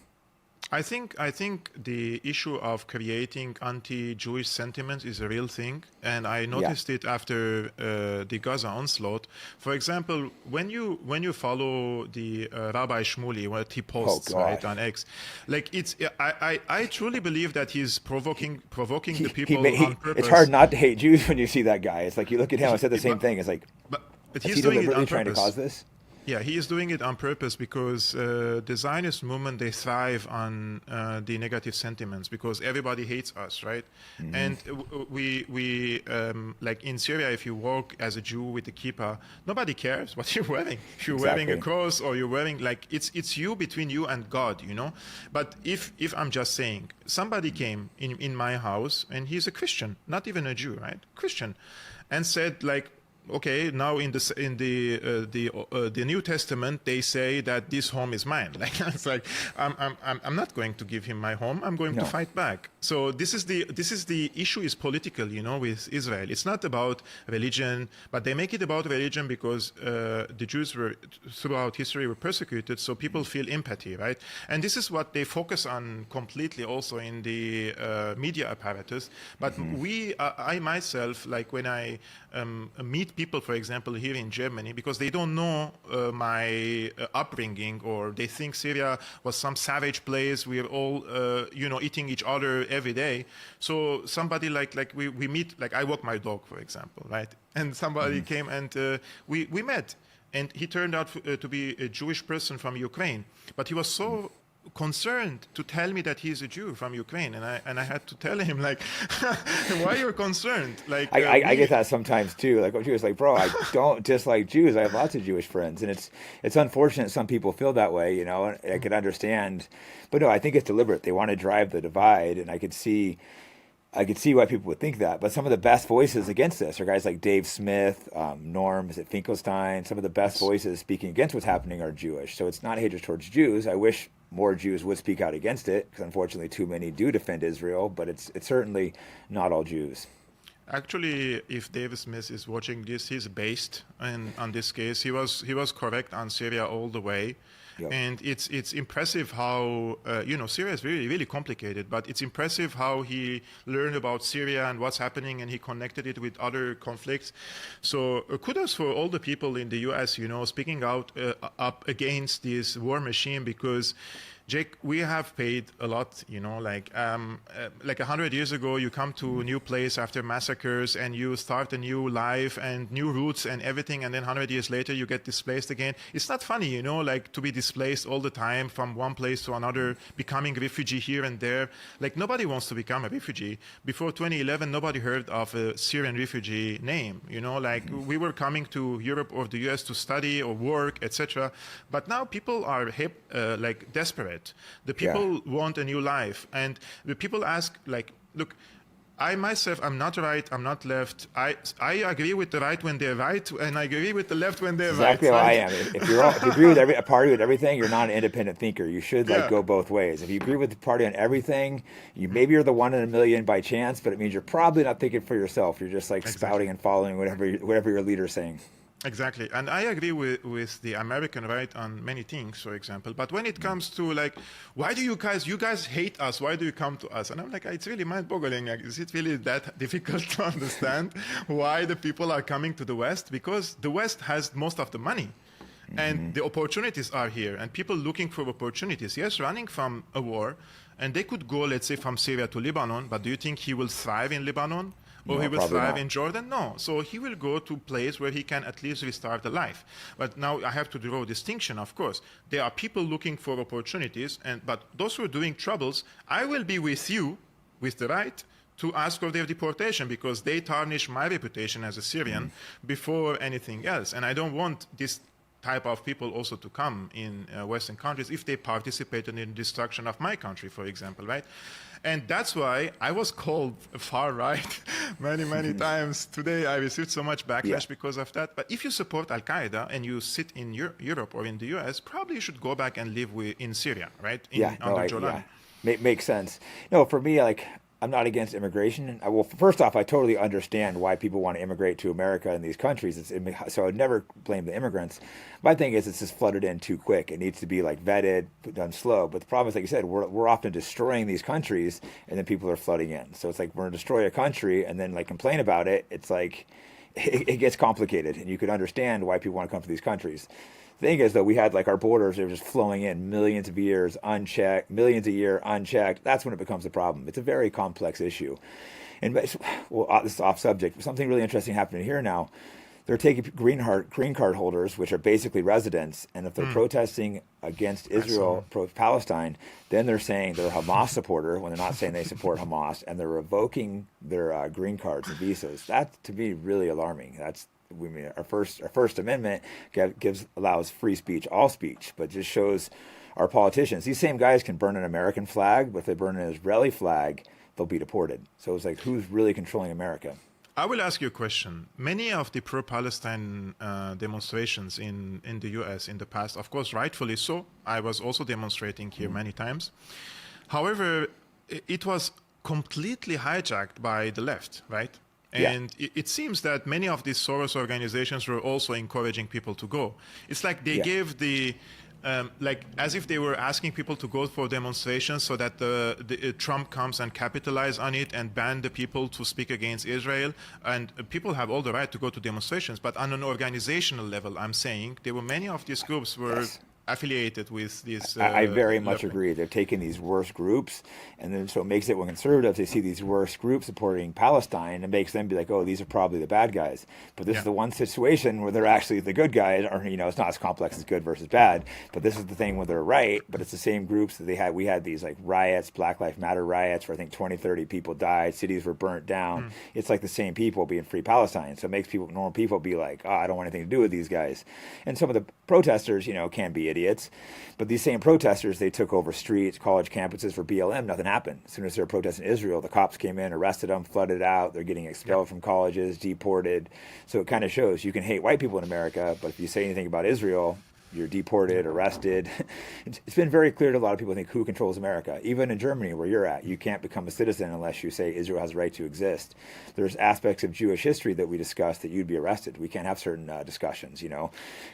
[SPEAKER 2] I think the issue of creating anti-Jewish sentiments is a real thing, and I noticed it after the Gaza onslaught. For example, when you follow the Rabbi Shmuley, what he posts right on X, like I truly believe that he's provoking the people on purpose.
[SPEAKER 1] It's hard not to hate Jews when you see that guy. It's like you look at him. I said the same thing. It's like,
[SPEAKER 2] but he's doing it on purpose.
[SPEAKER 1] Trying to cause this.
[SPEAKER 2] Yeah, he is doing it on purpose because the Zionist movement, they thrive on the negative sentiments because everybody hates us, right? Mm-hmm. And we like in Syria, if you walk as a Jew with a kippah, nobody cares what you're wearing. If you're wearing a cross or you're wearing, like, it's you, between you and God, But if I'm just saying, somebody came in my house and he's a Christian, not even a Jew, right? Christian, and said, like, okay, now in the New Testament they say that this home is mine. Like, it's like I'm not going to give him my home. I'm going to fight back. So this is the issue is political, with Israel. It's not about religion, but they make it about religion because the Jews were throughout history were persecuted, so people feel empathy, right? And this is what they focus on completely also in the media apparatus. But I myself, like when I meet people, for example, here in Germany, because they don't know my upbringing, or they think Syria was some savage place. We're all, eating each other every day. So somebody like we meet, like I walk my dog, for example, right? And somebody came and we met. And he turned out to be a Jewish person from Ukraine. But he was so concerned to tell me that he's a Jew from Ukraine, and I had to tell him, like, why you're concerned? Like,
[SPEAKER 1] I get that sometimes too. Like, Jews, like, bro, I don't dislike Jews. I have lots of Jewish friends, and it's unfortunate some people feel that way. And I could understand, but no, I think it's deliberate. They want to drive the divide, and I could see why people would think that. But some of the best voices against this are guys like Dave Smith, Norm, is it Finkelstein? Some of the best voices speaking against what's happening are Jewish. So it's not hatred towards Jews. I wish more Jews would speak out against it, because unfortunately too many do defend Israel, but it's certainly not all Jews.
[SPEAKER 2] Actually, if Dave Smith is watching this, he's based on this case. He was correct on Syria all the way.
[SPEAKER 1] Yep.
[SPEAKER 2] And it's impressive how, Syria is really, really complicated, but it's impressive how he learned about Syria and what's happening, and he connected it with other conflicts. So kudos for all the people in the US, speaking out up against this war machine, because Jake, we have paid a lot, like 100 years ago, you come to a new place after massacres and you start a new life and new roots and everything. And then 100 years later, you get displaced again. It's not funny, like to be displaced all the time from one place to another, becoming refugee here and there. Like nobody wants to become a refugee. Before 2011, nobody heard of a Syrian refugee name, like we were coming to Europe or the US to study or work, etc. But now people are desperate. The people want a new life, and the people ask, like, look, I myself, I'm not right, I'm not left. I agree with the right when they're right, and I agree with the left when they're
[SPEAKER 1] exactly
[SPEAKER 2] right.
[SPEAKER 1] Exactly how I am. If you agree with a party with everything, you're not an independent thinker. You should go both ways. If you agree with the party on everything, maybe you're the 1 in a million by chance, but it means you're probably not thinking for yourself. You're just spouting and following whatever your leader's saying.
[SPEAKER 2] Exactly. And I agree with the American right on many things, for example. But when it comes to, like, why do you guys hate us? Why do you come to us? And I'm like, it's really mind-boggling. Like, is it really that difficult to understand why the people are coming to the West? Because the West has most of the money. And the opportunities are here. And people looking for opportunities. Yes, running from a war. And they could go, let's say, from Syria to Lebanon. But do you think he will thrive in Lebanon? Or
[SPEAKER 1] No,
[SPEAKER 2] he will thrive
[SPEAKER 1] not.
[SPEAKER 2] in Jordan? No. So he will go to a place where he can at least restart a life. But now I have to draw a distinction, of course. There are people looking for opportunities, but those who are doing troubles, I will be with you, with the right, to ask for their deportation, because they tarnish my reputation as a Syrian before anything else. And I don't want this type of people also to come in Western countries if they participated in the destruction of my country, for example, right? And that's why I was called far right many times. Today I received so much backlash because of that. But if you support Al-Qaeda and you sit in Europe or in the US, probably you should go back and live in Syria, right? Under Julani.
[SPEAKER 1] Makes sense. No, for me, like, I'm not against immigration. Well, first off, I totally understand why people want to immigrate to America and these countries. So I would never blame the immigrants. My thing is, it's just flooded in too quick. It needs to be vetted, done slow. But the problem is, like you said, we're often destroying these countries, and then people are flooding in. So it's like we're going to destroy a country and then complain about it. It's like it gets complicated, and you could understand why people want to come to these countries. The thing is, though, we had our borders, they were just flowing in millions of years unchecked, millions a year unchecked. That's when it becomes a problem. It's a very complex issue. And this is off subject. Something really interesting happening here now. They're taking green card holders, which are basically residents, and if they're protesting against Israel, pro-Palestine, then they're saying they're a Hamas supporter when they're not saying they support Hamas, and they're revoking their green cards and visas. That's, to me, really alarming. Our First Amendment allows free speech, all speech, but just shows our politicians. These same guys can burn an American flag, but if they burn an Israeli flag, they'll be deported. So it's like, who's really controlling America?
[SPEAKER 2] I will ask you a question. Many of the pro-Palestine demonstrations in the US in the past, of course, rightfully so. I was also demonstrating here many times. However, it was completely hijacked by the left, right?
[SPEAKER 1] Yeah.
[SPEAKER 2] And it seems that many of these Soros organizations were also encouraging people to go. It's like they gave the, like as if they were asking people to go for demonstrations so that Trump comes and capitalize on it and ban the people to speak against Israel. And people have all the right to go to demonstrations. But on an organizational level, I'm saying there were many of these groups were affiliated with this.
[SPEAKER 1] I very much agree. They're taking these worst groups, and then so it makes it when conservatives they see these worst groups supporting Palestine, it makes them be like, oh, these are probably the bad guys. But this is the one situation where they're actually the good guys, or it's not as complex as good versus bad. But this is the thing where they're right. But it's the same groups that they had. We had these like riots, Black Lives Matter riots, where I think 20, 30 people died, cities were burnt down. It's like the same people being free Palestine. So it makes normal people be like, oh, I don't want anything to do with these guys. And some of the protesters, can be idiots. But these same protesters, they took over streets, college campuses for BLM. Nothing happened. As soon as they were protesting Israel, the cops came in, arrested them, flooded out. They're getting expelled from colleges, deported. So it kind of shows you can hate white people in America, but if you say anything about Israel, you're deported, arrested. It's been very clear to a lot of people, I think, who controls America. Even in Germany, where you're at, you can't become a citizen unless you say Israel has a right to exist. There's aspects of Jewish history that we discussed that you'd be arrested. We can't have certain discussions,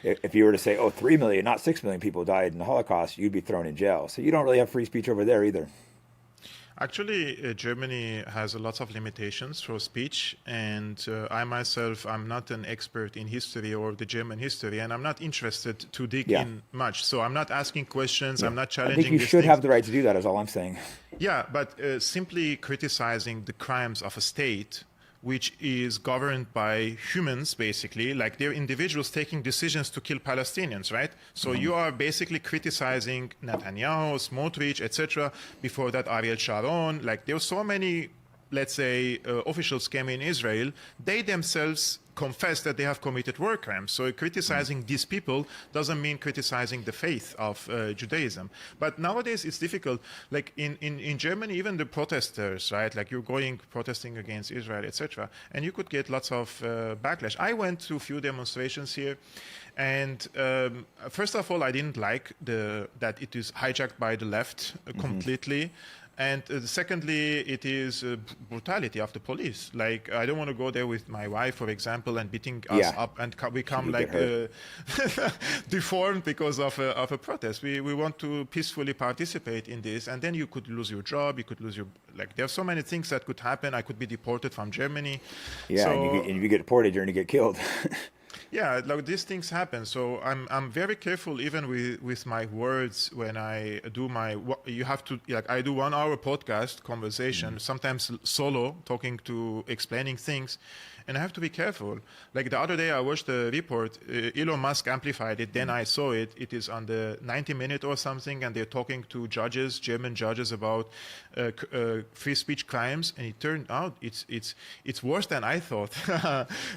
[SPEAKER 1] If you were to say, 3 million, not 6 million people died in the Holocaust, you'd be thrown in jail. So you don't really have free speech over there either.
[SPEAKER 2] Actually, Germany has a lot of limitations for speech, and I myself, I'm not an expert in history or the German history, and I'm not interested to dig in much. So I'm not asking questions, I'm not challenging.
[SPEAKER 1] I think you should have the right to do that, is all I'm saying.
[SPEAKER 2] Yeah, but simply criticizing the crimes of a state which is governed by humans, basically, like they're individuals taking decisions to kill Palestinians, right? So you are basically criticizing Netanyahu, Smotrich, etc. Before that, Ariel Sharon. Like there are so many, let's say, officials came in Israel. They themselves confess that they have committed war crimes. So criticizing these people doesn't mean criticizing the faith of Judaism. But nowadays it's difficult. Like in Germany, even the protesters, right? Like you're going protesting against Israel, etc. And you could get lots of backlash. I went to a few demonstrations here. And first of all, I didn't like that it is hijacked by the left completely. And secondly, it is brutality of the police. Like, I don't want to go there with my wife, for example, and beating us up and become like deformed because of a protest. We want to peacefully participate in this. And then you could lose your job. You could lose your, like, there are so many things that could happen. I could be deported from Germany.
[SPEAKER 1] Yeah, so, and if you get deported, you're going to get killed.
[SPEAKER 2] Yeah, like these things happen. So I'm very careful even with my words when I do you have to, like I do 1 hour podcast conversation, sometimes solo, explaining things. And I have to be careful. Like the other day, I watched the report. Elon Musk amplified it. Then I saw it. It is on the 90-minute or something, and they're talking to judges, German judges, about free speech crimes. And it turned out it's worse than I thought.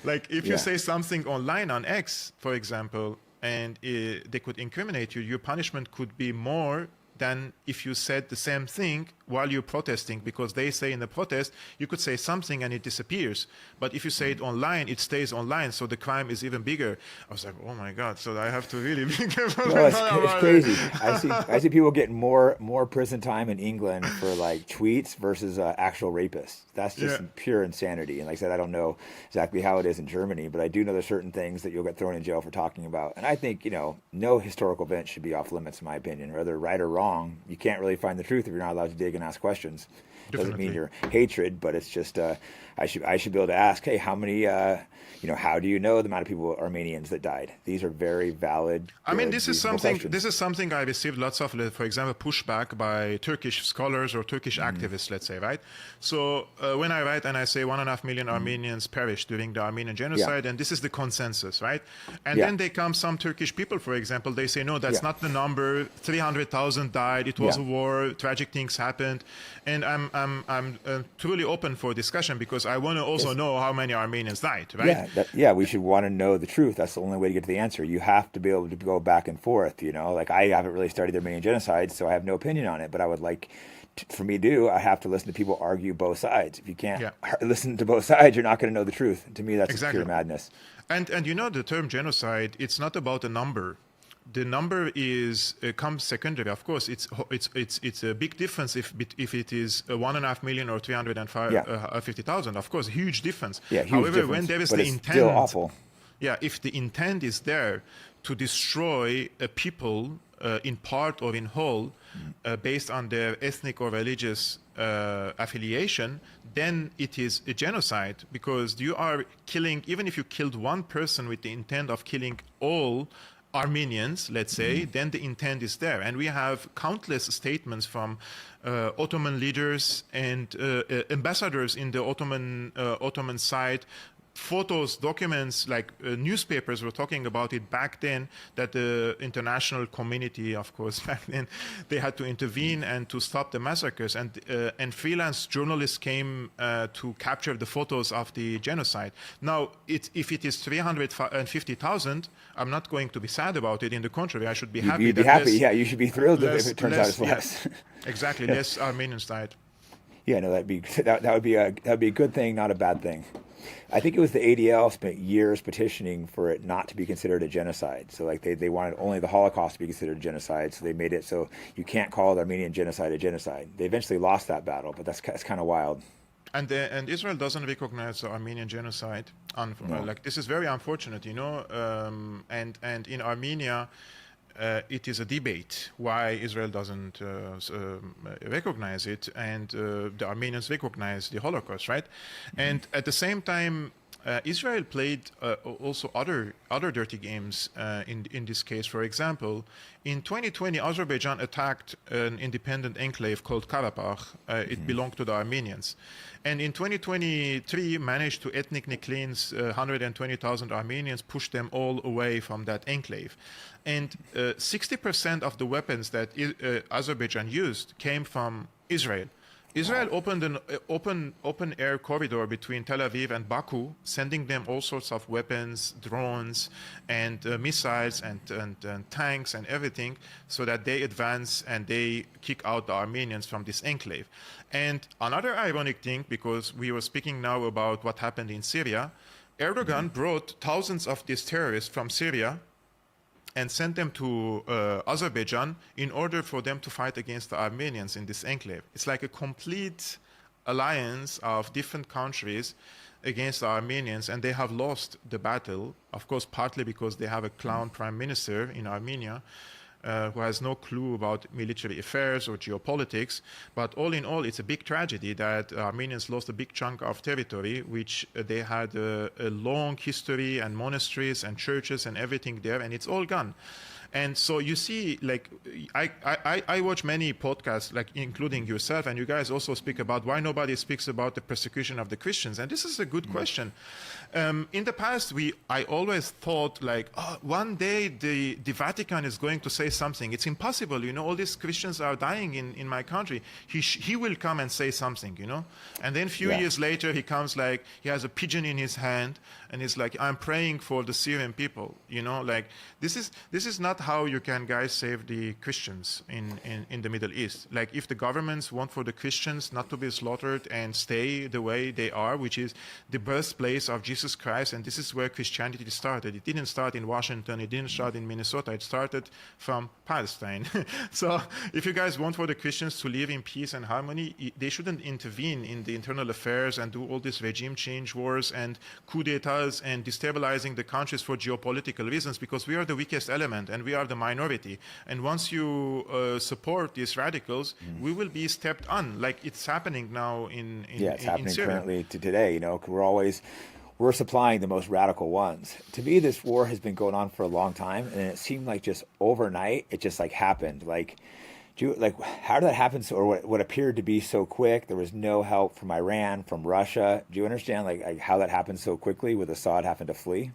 [SPEAKER 2] Like if you say something online on X, for example, and they could incriminate you, your punishment could be more than if you said the same thing while you're protesting, because they say in the protest, you could say something and it disappears. But if you say it online, it stays online, so the crime is even bigger. I was like, oh my God, so I have to really be careful.
[SPEAKER 1] No, it's crazy. I see people getting more prison time in England for like tweets versus actual rapists. That's just pure insanity. And like I said, I don't know exactly how it is in Germany, but I do know there's certain things that you'll get thrown in jail for talking about. And I think, no historical event should be off limits, in my opinion, whether right or wrong. You can't really find the truth if you're not allowed to dig and ask questions. Doesn't mean you're hatred, but it's just I should be able to ask, hey, how many how do you know the amount of people, Armenians, that died? These are very valid.
[SPEAKER 2] I mean, this is something I received lots of, for example, pushback by Turkish scholars or Turkish activists, let's say, right? So when I write and I say 1.5 million Armenians perished during the Armenian genocide, and this is the consensus, right? And then they come some Turkish people, for example, they say, no, that's not the number. 300,000 died. It was a war. Tragic things happened. And I'm truly open for discussion because I want to also know how many Armenians died, right?
[SPEAKER 1] We should want to know the truth. That's the only way to get to the answer. You have to be able to go back and forth, Like I haven't really studied the Armenian genocide, so I have no opinion on it, but I would like, for me to do, I have to listen to people argue both sides. If you can't listen to both sides, you're not going to know the truth. To me, that's pure madness.
[SPEAKER 2] And the term genocide, it's not about a number. the number is comes secondary. Of course, it's a big difference if it is 1.5 million or 350,000. Of course, huge difference.
[SPEAKER 1] Yeah, huge
[SPEAKER 2] However,
[SPEAKER 1] difference,
[SPEAKER 2] when there is
[SPEAKER 1] but
[SPEAKER 2] the
[SPEAKER 1] it's
[SPEAKER 2] intent,
[SPEAKER 1] still awful.
[SPEAKER 2] yeah, if the intent is there to destroy a people in part or in whole based on their ethnic or religious affiliation, then it is a genocide, because you are killing, even if you killed one person with the intent of killing all Armenians, let's say, then the intent is there. And we have countless statements from Ottoman leaders and ambassadors in the Ottoman side, photos, documents, like newspapers were talking about it back then, that the international community, of course, back then, they had to intervene and to stop the massacres. And freelance journalists came to capture the photos of the genocide. Now, if it is 350,000, I'm not going to be sad about it. In the contrary, I should be happy.
[SPEAKER 1] You'd be happy, yeah. You should be thrilled if it turns out it's less.
[SPEAKER 2] Yeah, exactly, less Armenians died.
[SPEAKER 1] Yeah, no, that would be a good thing, not a bad thing. I think it was the ADL spent years petitioning for it not to be considered a genocide. So like they wanted only the Holocaust to be considered a genocide. So they made it so you can't call the Armenian genocide a genocide. They eventually lost that battle, but that's kind of wild.
[SPEAKER 2] And Israel doesn't recognize the Armenian genocide.
[SPEAKER 1] No.
[SPEAKER 2] Like, this is very unfortunate, you know. And in Armenia, it is a debate why Israel doesn't recognize it, and the Armenians recognize the Holocaust, right? And at the same time, Israel played also other dirty games in this case. For example, in 2020, Azerbaijan attacked an independent enclave called Karabakh. It belonged to the Armenians. And in 2023, managed to ethnically cleanse 120,000 Armenians, push them all away from that enclave. And 60% of the weapons that Azerbaijan used came from Israel. Israel opened an open air corridor between Tel Aviv and Baku, sending them all sorts of weapons, drones, and missiles, and tanks, and everything, so that they advance and they kick out the Armenians from this enclave. And another ironic thing, because we were speaking now about what happened in Syria, Erdogan brought thousands of these terrorists from Syria and sent them to Azerbaijan in order for them to fight against the Armenians in this enclave. It's like a complete alliance of different countries against the Armenians, and they have lost the battle, of course, partly because they have a clown prime minister in Armenia who has no clue about military affairs or geopolitics. But all in all, it's a big tragedy that Armenians lost a big chunk of territory, which they had a long history and monasteries and churches and everything there, and it's all gone. And so you see, like, I watch many podcasts, like including yourself, and you guys also speak about why nobody speaks about the persecution of the Christians. And this is a good question. In the past, I always thought, like, oh, one day the Vatican is going to say something. It's impossible, you know, all these Christians are dying in my country. He will come and say something, you know. And then a few years later, he comes, like, he has a pigeon in his hand, and he's like, I'm praying for the Syrian people, you know. Like, this is not how you can, guys, save the Christians in the Middle East. Like, if the governments want for the Christians not to be slaughtered and stay the way they are, which is the birthplace of Jesus Christ, and this is where Christianity started. It didn't start in Washington, it didn't start in Minnesota, it started from Palestine. So if you guys want for the Christians to live in peace and harmony, they shouldn't intervene in the internal affairs and do all these regime change wars and coup d'etats and destabilizing the countries for geopolitical reasons, because we are the weakest element and we are the minority. And once you support these radicals, we will be stepped on, like it's happening now in
[SPEAKER 1] it's happening
[SPEAKER 2] Syria.
[SPEAKER 1] Currently to today. You know, we're supplying the most radical ones. To me, this war has been going on for a long time, and it seemed like just overnight, it just like happened. How did that happen? Or what appeared to be so quick? There was no help from Iran, from Russia. Do you understand like how that happened so quickly with Assad having to flee?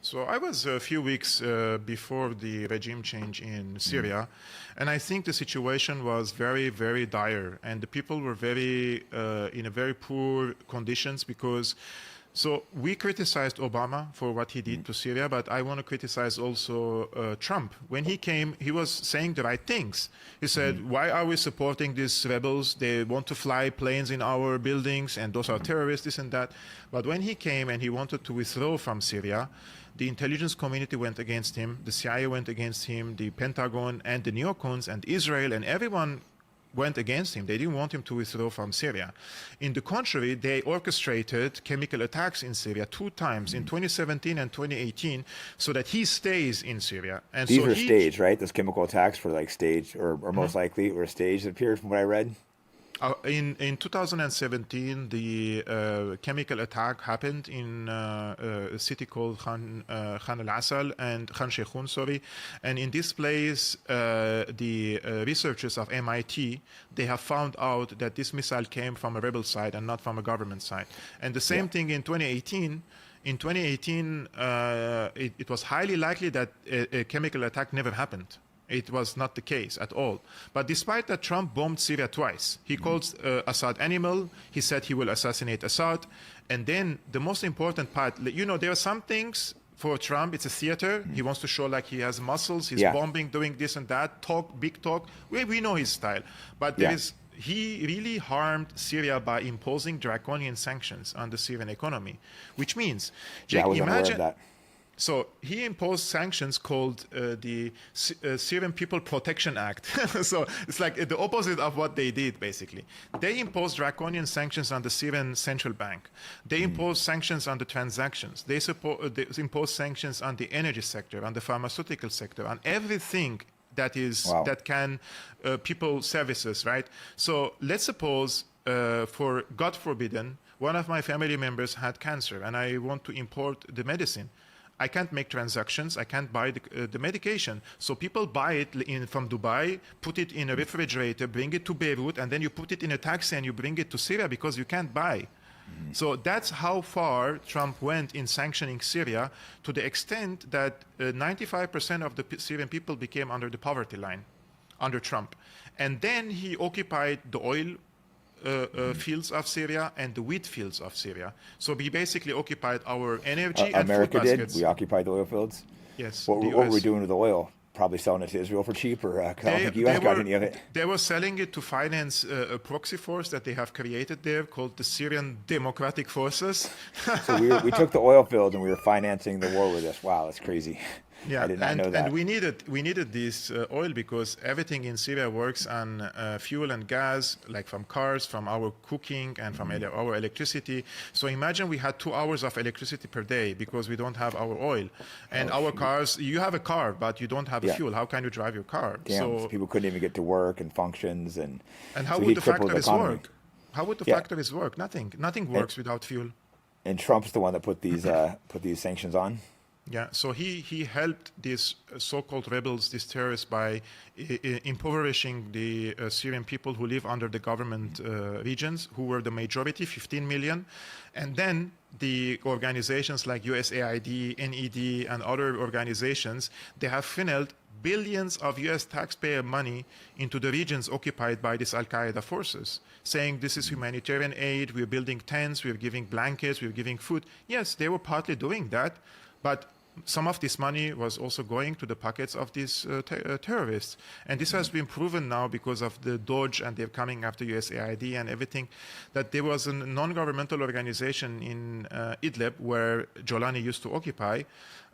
[SPEAKER 2] So I was a few weeks before the regime change in Syria, and I think the situation was very, very dire, and the people were in a very poor conditions, because So we criticized Obama for what he did to Syria, but I want to criticize also Trump. When he came, he was saying the right things. He said, why are we supporting these rebels? They want to fly planes in our buildings, and those are terrorists, this and that. But when he came and he wanted to withdraw from Syria, the intelligence community went against him, the CIA went against him, the Pentagon and the neocons and Israel and everyone went against him. They didn't want him to withdraw from Syria. In the contrary, they orchestrated chemical attacks in Syria 2 times, in 2017 and 2018, so that he stays in Syria. And
[SPEAKER 1] These
[SPEAKER 2] so
[SPEAKER 1] were staged, right? Those chemical attacks were like staged, or most likely were staged, it appears from what I read.
[SPEAKER 2] In 2017, the chemical attack happened in a city called Khan al-Assal and Khan Sheikhun, sorry. And in this place, the researchers of MIT, they have found out that this missile came from a rebel side and not from a government side. And the same thing in 2018. In 2018, it was highly likely that a chemical attack never happened. It was not the case at all. But despite that, Trump bombed Syria twice. He called Assad animal. He said he will assassinate Assad. And then the most important part, you know, there are some things for Trump, it's a theater. He wants to show like he has muscles. He's bombing, doing this and that, talk, big talk. We know his style. But there is, he really harmed Syria by imposing draconian sanctions on the Syrian economy, which means, Jake,
[SPEAKER 1] I was unaware of that.
[SPEAKER 2] So he imposed sanctions called the Syrian People Protection Act. So it's like the opposite of what they did, basically. They imposed draconian sanctions on the Syrian central bank. They imposed sanctions on the transactions. They imposed sanctions on the energy sector, on the pharmaceutical sector, on everything that is that can people services, right? So let's suppose, for God forbidden, one of my family members had cancer, and I want to import the medicine. I can't make transactions. I can't buy the medication. So people buy it from Dubai, put it in a refrigerator, bring it to Beirut, and then you put it in a taxi and you bring it to Syria because you can't buy. So that's how far Trump went in sanctioning Syria, to the extent that 95% of the Syrian people became under the poverty line under Trump. And then he occupied the oil fields of Syria and the wheat fields of Syria. So we basically occupied our energy and
[SPEAKER 1] America
[SPEAKER 2] food baskets.
[SPEAKER 1] did. We occupied the oil fields.
[SPEAKER 2] Yes.
[SPEAKER 1] What were we doing with the oil? Probably selling it to Israel for cheap, or I don't think you guys got any of it.
[SPEAKER 2] They were selling it to finance a proxy force that they have created there called the Syrian Democratic Forces.
[SPEAKER 1] So we took the oil fields and we were financing the war with this. Wow, that's crazy.
[SPEAKER 2] Yeah,
[SPEAKER 1] I did not know that.
[SPEAKER 2] And we needed this oil because everything in Syria works on fuel and gas, like from cars, from our cooking, and from our electricity. So imagine we had 2 hours of electricity per day because we don't have our oil. And our cars, you have a car, but you don't have a fuel. How can you drive your car?
[SPEAKER 1] Damn, so people couldn't even get to work and functions. And
[SPEAKER 2] how
[SPEAKER 1] so
[SPEAKER 2] would the factories work? How would the factories work? Nothing works without fuel.
[SPEAKER 1] And Trump's the one that put these sanctions on.
[SPEAKER 2] Yeah, so he helped these so-called rebels, these terrorists, by impoverishing the Syrian people who live under the government regions, who were the majority, 15 million. And then the organizations like USAID, NED, and other organizations, they have funneled billions of US taxpayer money into the regions occupied by these Al-Qaeda forces, saying this is humanitarian aid, we're building tents, we're giving blankets, we're giving food. Yes, they were partly doing that, but some of this money was also going to the pockets of these terrorists. And this has been proven now because of the Doge, and they're coming after USAID and everything, that there was a non-governmental organization in Idlib where Jolani used to occupy.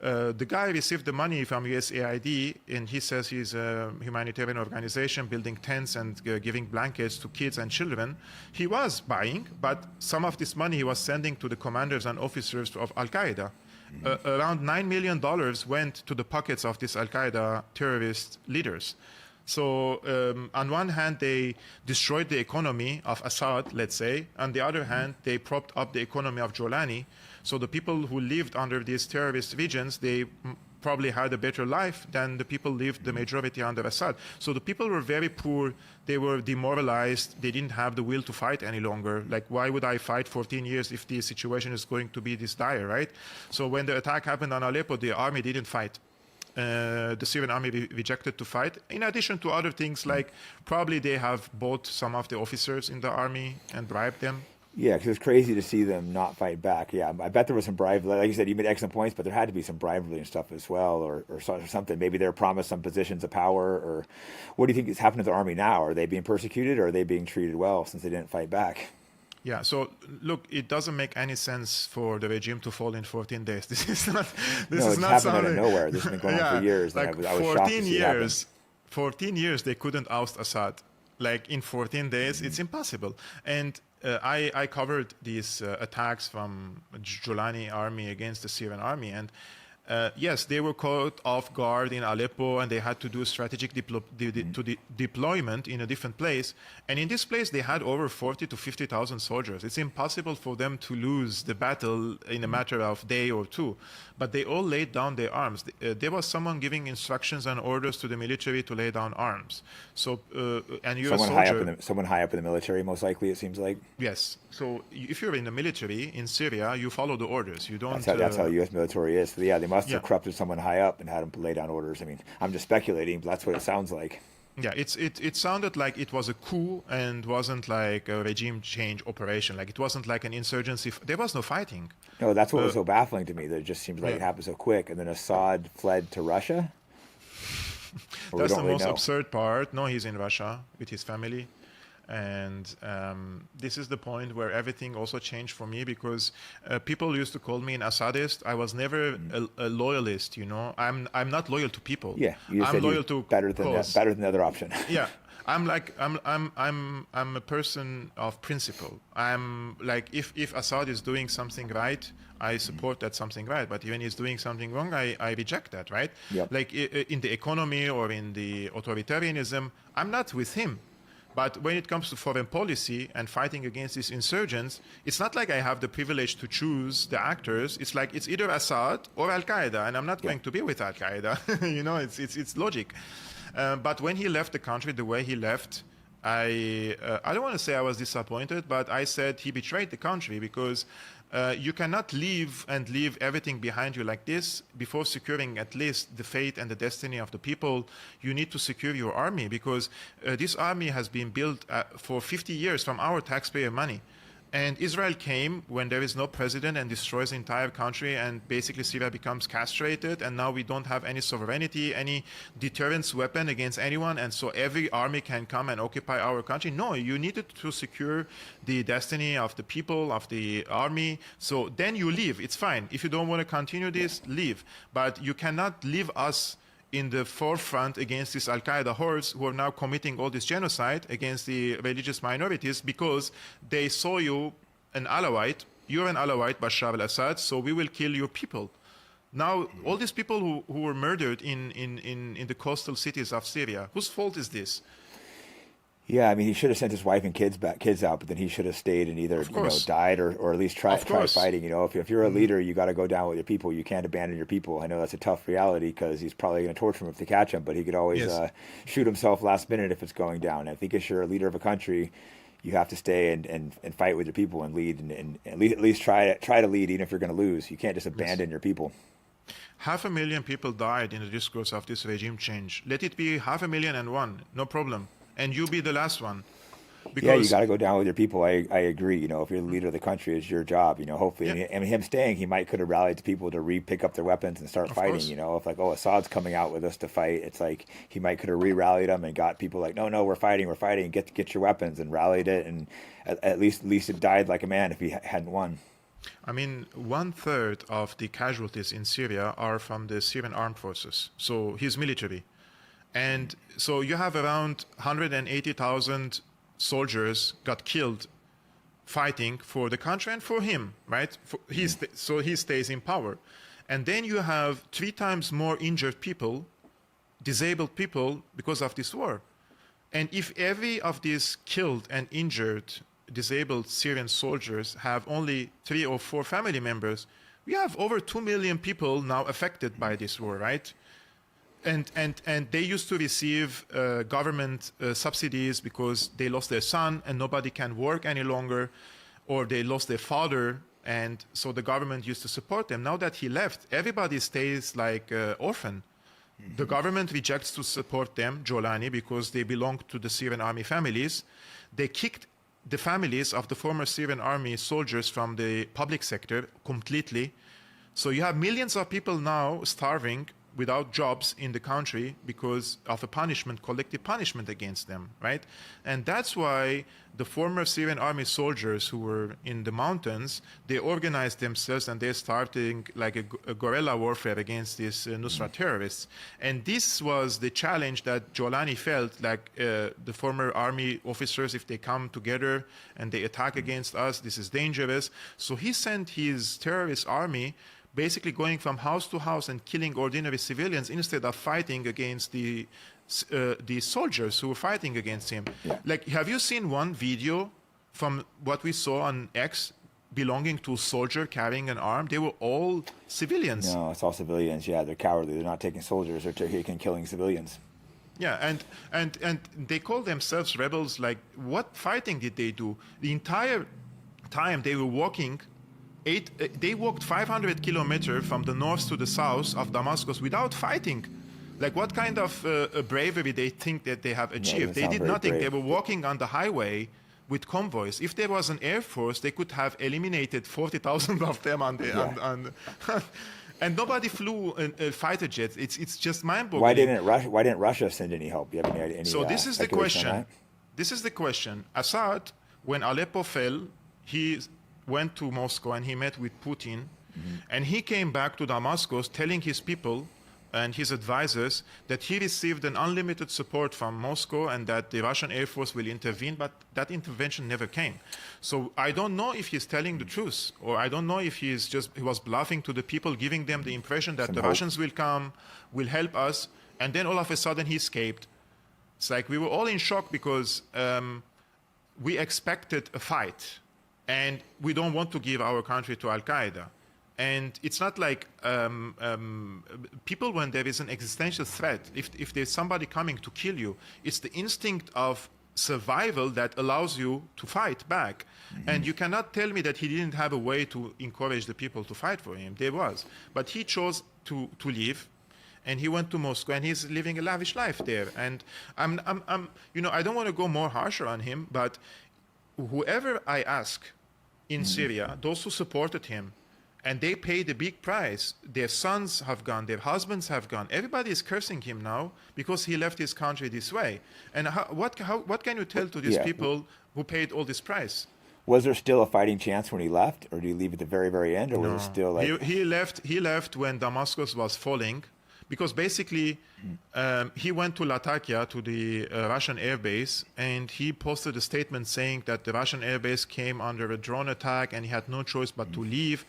[SPEAKER 2] The guy received the money from USAID, and he says he's a humanitarian organization building tents and giving blankets to kids and children. He was buying, but some of this money he was sending to the commanders and officers of Al-Qaeda. Around $9 million went to the pockets of these Al-Qaeda terrorist leaders. So on one hand, they destroyed the economy of Assad, let's say. On the other hand, they propped up the economy of Jolani. So the people who lived under these terrorist regions, they probably had a better life than the people lived the majority under Assad. So the people were very poor. They were demoralized. They didn't have the will to fight any longer. Like, why would I fight 14 years if the situation is going to be this dire, right? So when the attack happened on Aleppo, the army didn't fight. The Syrian army rejected to fight, in addition to other things like probably they have bought some of the officers in the army and bribed them.
[SPEAKER 1] Yeah, because it's crazy to see them not fight back. Yeah, I bet there was some bribery. Like you said, you made excellent points, but there had to be some bribery and stuff as well, or something. Maybe they're promised some positions of power. Or what do you think is happening to the army now? Are they being persecuted, or are they being treated well since they didn't fight back?
[SPEAKER 2] Yeah, so look, it doesn't make any sense for the regime to fall in 14 days. This is not. This
[SPEAKER 1] No,
[SPEAKER 2] is
[SPEAKER 1] it's
[SPEAKER 2] not
[SPEAKER 1] happened out
[SPEAKER 2] something.
[SPEAKER 1] of nowhere. This has been going on
[SPEAKER 2] Yeah,
[SPEAKER 1] for years, and
[SPEAKER 2] like
[SPEAKER 1] I was shocked to
[SPEAKER 2] 14
[SPEAKER 1] see it happen.
[SPEAKER 2] years. 14 years they couldn't oust Assad. Like in 14 days, it's impossible. And I covered these attacks from al-julani army against the Syrian army, and yes, they were caught off guard in Aleppo, and they had to do strategic deployment in a different place. And in this place, they had over 40 to 50,000 soldiers. It's impossible for them to lose the battle in a matter of a day or two. But they all laid down their arms. There was someone giving instructions and orders to the military to lay down arms. So, and you're
[SPEAKER 1] Someone
[SPEAKER 2] a
[SPEAKER 1] high
[SPEAKER 2] soldier.
[SPEAKER 1] someone high up in the military, most likely, it seems like.
[SPEAKER 2] Yes. So if you're in the military in Syria, you follow the orders. You don't.
[SPEAKER 1] That's how U.S. military is. So yeah, they must have
[SPEAKER 2] Yeah.
[SPEAKER 1] corrupted someone high up and had them lay down orders. I mean, I'm just speculating, but that's what it sounds like.
[SPEAKER 2] Yeah, it sounded like it was a coup and wasn't like a regime change operation. Like it wasn't like an insurgency. There was no fighting.
[SPEAKER 1] No, that's what was so baffling to me. That it just seems like it
[SPEAKER 2] Yeah.
[SPEAKER 1] happened so quick, and then Assad fled to Russia. Or we
[SPEAKER 2] That's
[SPEAKER 1] don't
[SPEAKER 2] the
[SPEAKER 1] really
[SPEAKER 2] most
[SPEAKER 1] know.
[SPEAKER 2] absurd part. No, he's in Russia with his family. And this is the point where everything also changed for me, because people used to call me an Assadist. I was never a loyalist, you know. I'm not loyal to people.
[SPEAKER 1] Yeah, you just
[SPEAKER 2] I'm
[SPEAKER 1] said
[SPEAKER 2] loyal
[SPEAKER 1] you're
[SPEAKER 2] to
[SPEAKER 1] better than
[SPEAKER 2] cause.
[SPEAKER 1] better than the other option.
[SPEAKER 2] Yeah, I'm a person of principle. I'm like, if Assad is doing something right, I support that something right. But when he's doing something wrong, I reject that, right?
[SPEAKER 1] Yep.
[SPEAKER 2] Like in the economy or in the authoritarianism, I'm not with him. But when it comes to foreign policy and fighting against these insurgents, it's not like I have the privilege to choose the actors. It's like it's either Assad or Al-Qaeda, and I'm not going to be with Al-Qaeda. You know, it's logic. But when he left the country the way he left, I don't want to say I was disappointed, but I said he betrayed the country, because you cannot leave everything behind you like this before securing at least the fate and the destiny of the people. You need to secure your army, because this army has been built for 50 years from our taxpayer money. And Israel came when there is no president and destroys the entire country, and basically Syria becomes castrated, and now we don't have any sovereignty, any deterrence weapon against anyone, and so every army can come and occupy our country. No, you needed to secure the destiny of the people, of the army. So then you leave. It's fine. If you don't want to continue this, leave. But you cannot leave us in the forefront against these Al-Qaeda hordes who are now committing all this genocide against the religious minorities, because they saw you an Alawite. You're an Alawite, Bashar al-Assad, so we will kill your people. Now, all these people who were murdered in the coastal cities of Syria, whose fault is this?
[SPEAKER 1] Yeah, I mean, he should have sent his wife and kids out, but then he should have stayed and either died or at least try fighting. You know, if you're a leader, you got to go down with your people. You can't abandon your people. I know that's a tough reality, because he's probably going to torture them if they catch him, but he could always shoot himself last minute if it's going down. I think if you're a leader of a country, you have to stay and fight with your people and lead and at least try to lead, even if you're going to lose. You can't just abandon your people.
[SPEAKER 2] 500,000 people died in the discourse of this regime change. Let it be 500,001, no problem. And you be the last one.
[SPEAKER 1] Yeah, you got to go down with your people. I agree. You know, if you're the leader of the country, it's your job. You know, hopefully, I mean, him staying, he could have rallied the people to pick up their weapons and start fighting.
[SPEAKER 2] Course.
[SPEAKER 1] You know, if like, oh, Assad's coming out with us to fight, it's like he could have rallied them and got people like, no, we're fighting, get your weapons, and rallied it, and at least it died like a man if he hadn't won.
[SPEAKER 2] I mean, 1/3 of the casualties in Syria are from the Syrian armed forces, so his military. And so you have around 180,000 soldiers got killed fighting for the country and for him, right? So he stays in power. And then you have 3 times more injured people, disabled people, because of this war. And if every of these killed and injured, disabled Syrian soldiers have only 3 or 4 family members, we have over 2 million people now affected by this war, right? And they used to receive government subsidies because they lost their son and nobody can work any longer, or they lost their father, and so the government used to support them. Now that he left, everybody stays like orphan. Mm-hmm. The government rejects to support them, al-Julani, because they belong to the Syrian army families. They kicked the families of the former Syrian army soldiers from the public sector completely. So you have millions of people now starving without jobs in the country because of a punishment, collective punishment against them, right? And that's why the former Syrian army soldiers who were in the mountains, they organized themselves and they're starting like a guerrilla warfare against these Nusra terrorists. And this was the challenge that al-Julani felt, like the former army officers, if they come together and they attack against us, this is dangerous. So he sent his terrorist army basically going from house to house and killing ordinary civilians instead of fighting against the soldiers who were fighting against him.
[SPEAKER 1] Yeah.
[SPEAKER 2] Like, have you seen one video from what we saw on X belonging to a soldier carrying an arm? They were all civilians.
[SPEAKER 1] No, it's all civilians. Yeah, they're cowardly. They're not taking soldiers. They're taking killing civilians.
[SPEAKER 2] Yeah, and they call themselves rebels. Like, what fighting did they do? The entire time they were walking, they walked 500 kilometers from the north to the south of Damascus without fighting. Like, what kind of bravery they think that they have achieved? They did nothing. Brave. They were walking on the highway with convoys. If there was an air force, they could have eliminated 40,000 of them on the and nobody flew fighter jets. It's just mind-boggling.
[SPEAKER 1] Why didn't Russia send any help? You have any
[SPEAKER 2] so this is the question. This is the question. Assad, when Aleppo fell, he went to Moscow and he met with Putin, and he came back to Damascus telling his people and his advisors that he received an unlimited support from Moscow and that the Russian Air Force will intervene, but that intervention never came. So I don't know if he's telling the truth, or I don't know if he was bluffing to the people, giving them the impression that the Russians will come, will help us, and then all of a sudden he escaped. It's like we were all in shock because we expected a fight. And we don't want to give our country to Al-Qaeda. And it's not like people, when there is an existential threat, if there's somebody coming to kill you, it's the instinct of survival that allows you to fight back. And you cannot tell me that he didn't have a way to encourage the people to fight for him. There was. But he chose to leave. And he went to Moscow, and he's living a lavish life there. And I don't want to go more harsher on him, but whoever I ask in Syria, those who supported him, and they paid a big price. Their sons have gone, their husbands have gone. Everybody is cursing him now because he left his country this way. And what can you tell to these people who paid all this price?
[SPEAKER 1] Was there still a fighting chance when he left, or did he leave at the very, very end, or was it still like...
[SPEAKER 2] He left when Damascus was falling. Because basically, he went to Latakia, to the Russian airbase, and he posted a statement saying that the Russian airbase came under a drone attack and he had no choice but to leave.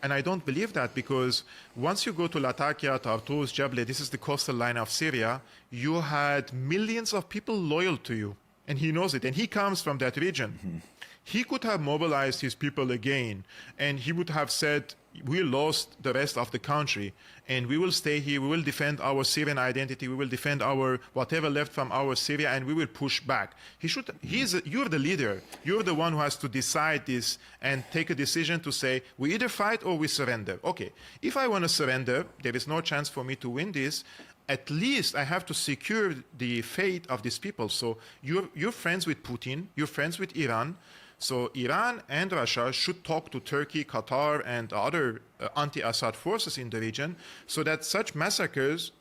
[SPEAKER 2] And I don't believe that, because once you go to Latakia, Tartus, Jableh, this is the coastal line of Syria, you had millions of people loyal to you. And he knows it. And he comes from that region. He could have mobilized his people again, and he would have said, we lost the rest of the country, and we will stay here, we will defend our Syrian identity, we will defend our whatever left from our Syria, and we will push back. You're the leader. You're the one who has to decide this and take a decision to say, we either fight or we surrender. Okay, if I want to surrender, there is no chance for me to win this. At least I have to secure the fate of these people. So you're friends with Putin, you're friends with Iran. So Iran and Russia should talk to Turkey, Qatar, and other anti-Assad forces in the region so that such massacres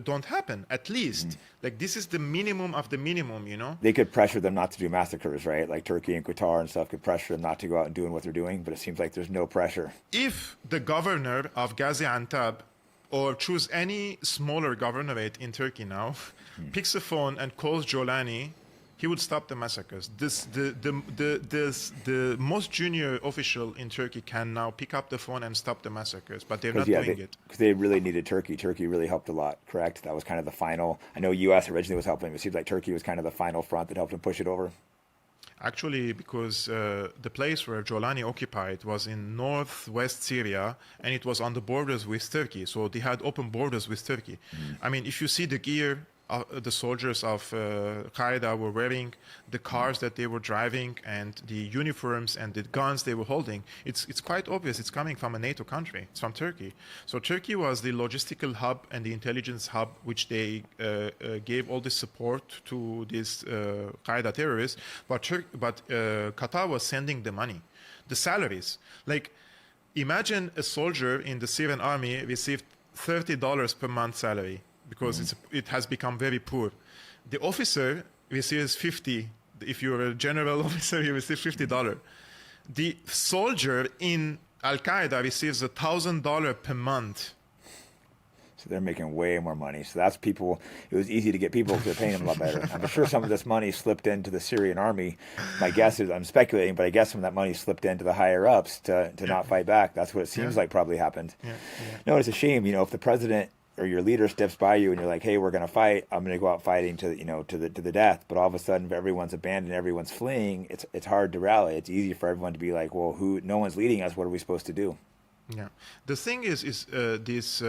[SPEAKER 2] don't happen, at least. Like, this is the minimum of the minimum, you know?
[SPEAKER 1] They could pressure them not to do massacres, right? Like Turkey and Qatar and stuff could pressure them not to go out and doing what they're doing, but it seems like there's no pressure.
[SPEAKER 2] If the governor of Gaziantep, or choose any smaller governorate in Turkey now, picks a phone and calls al-Julani, he would stop the massacres. The most junior official in Turkey can now pick up the phone and stop the massacres, but they're not doing it.
[SPEAKER 1] Because they really needed Turkey. Turkey really helped a lot, correct? That was kind of the final. I know U.S. originally was helping, but it seems like Turkey was kind of the final front that helped them push it over.
[SPEAKER 2] Actually, because the place where al-Julani occupied was in northwest Syria, and it was on the borders with Turkey, so they had open borders with Turkey. I mean, if you see the gear the soldiers of Qaeda were wearing, the cars that they were driving, and the uniforms and the guns they were holding, it's quite obvious it's coming from a NATO country. It's from Turkey. So Turkey was the logistical hub and the intelligence hub which they gave all the support to these Qaeda terrorists. But Qatar was sending the money, the salaries. Like, imagine a soldier in the Syrian army received $30 per month salary because it has become very poor. The officer receives 50. If you're a general officer, you receive $50. The soldier in Al-Qaeda receives $1,000 per month.
[SPEAKER 1] So they're making way more money. So that's people. It was easy to get people because they're paying them a lot better. I'm sure some of this money slipped into the Syrian army. My guess is, I'm speculating, but I guess some of that money slipped into the higher ups to not fight back. That's what it seems like probably happened. No, it's a shame. If the president or your leader steps by you and you're like, hey, we're going to fight, I'm going to go out fighting to the death. But all of a sudden, if everyone's abandoned, everyone's fleeing, it's hard to rally. It's easy for everyone to be like, well, no one's leading us. What are we supposed to do?
[SPEAKER 2] Yeah. The thing is this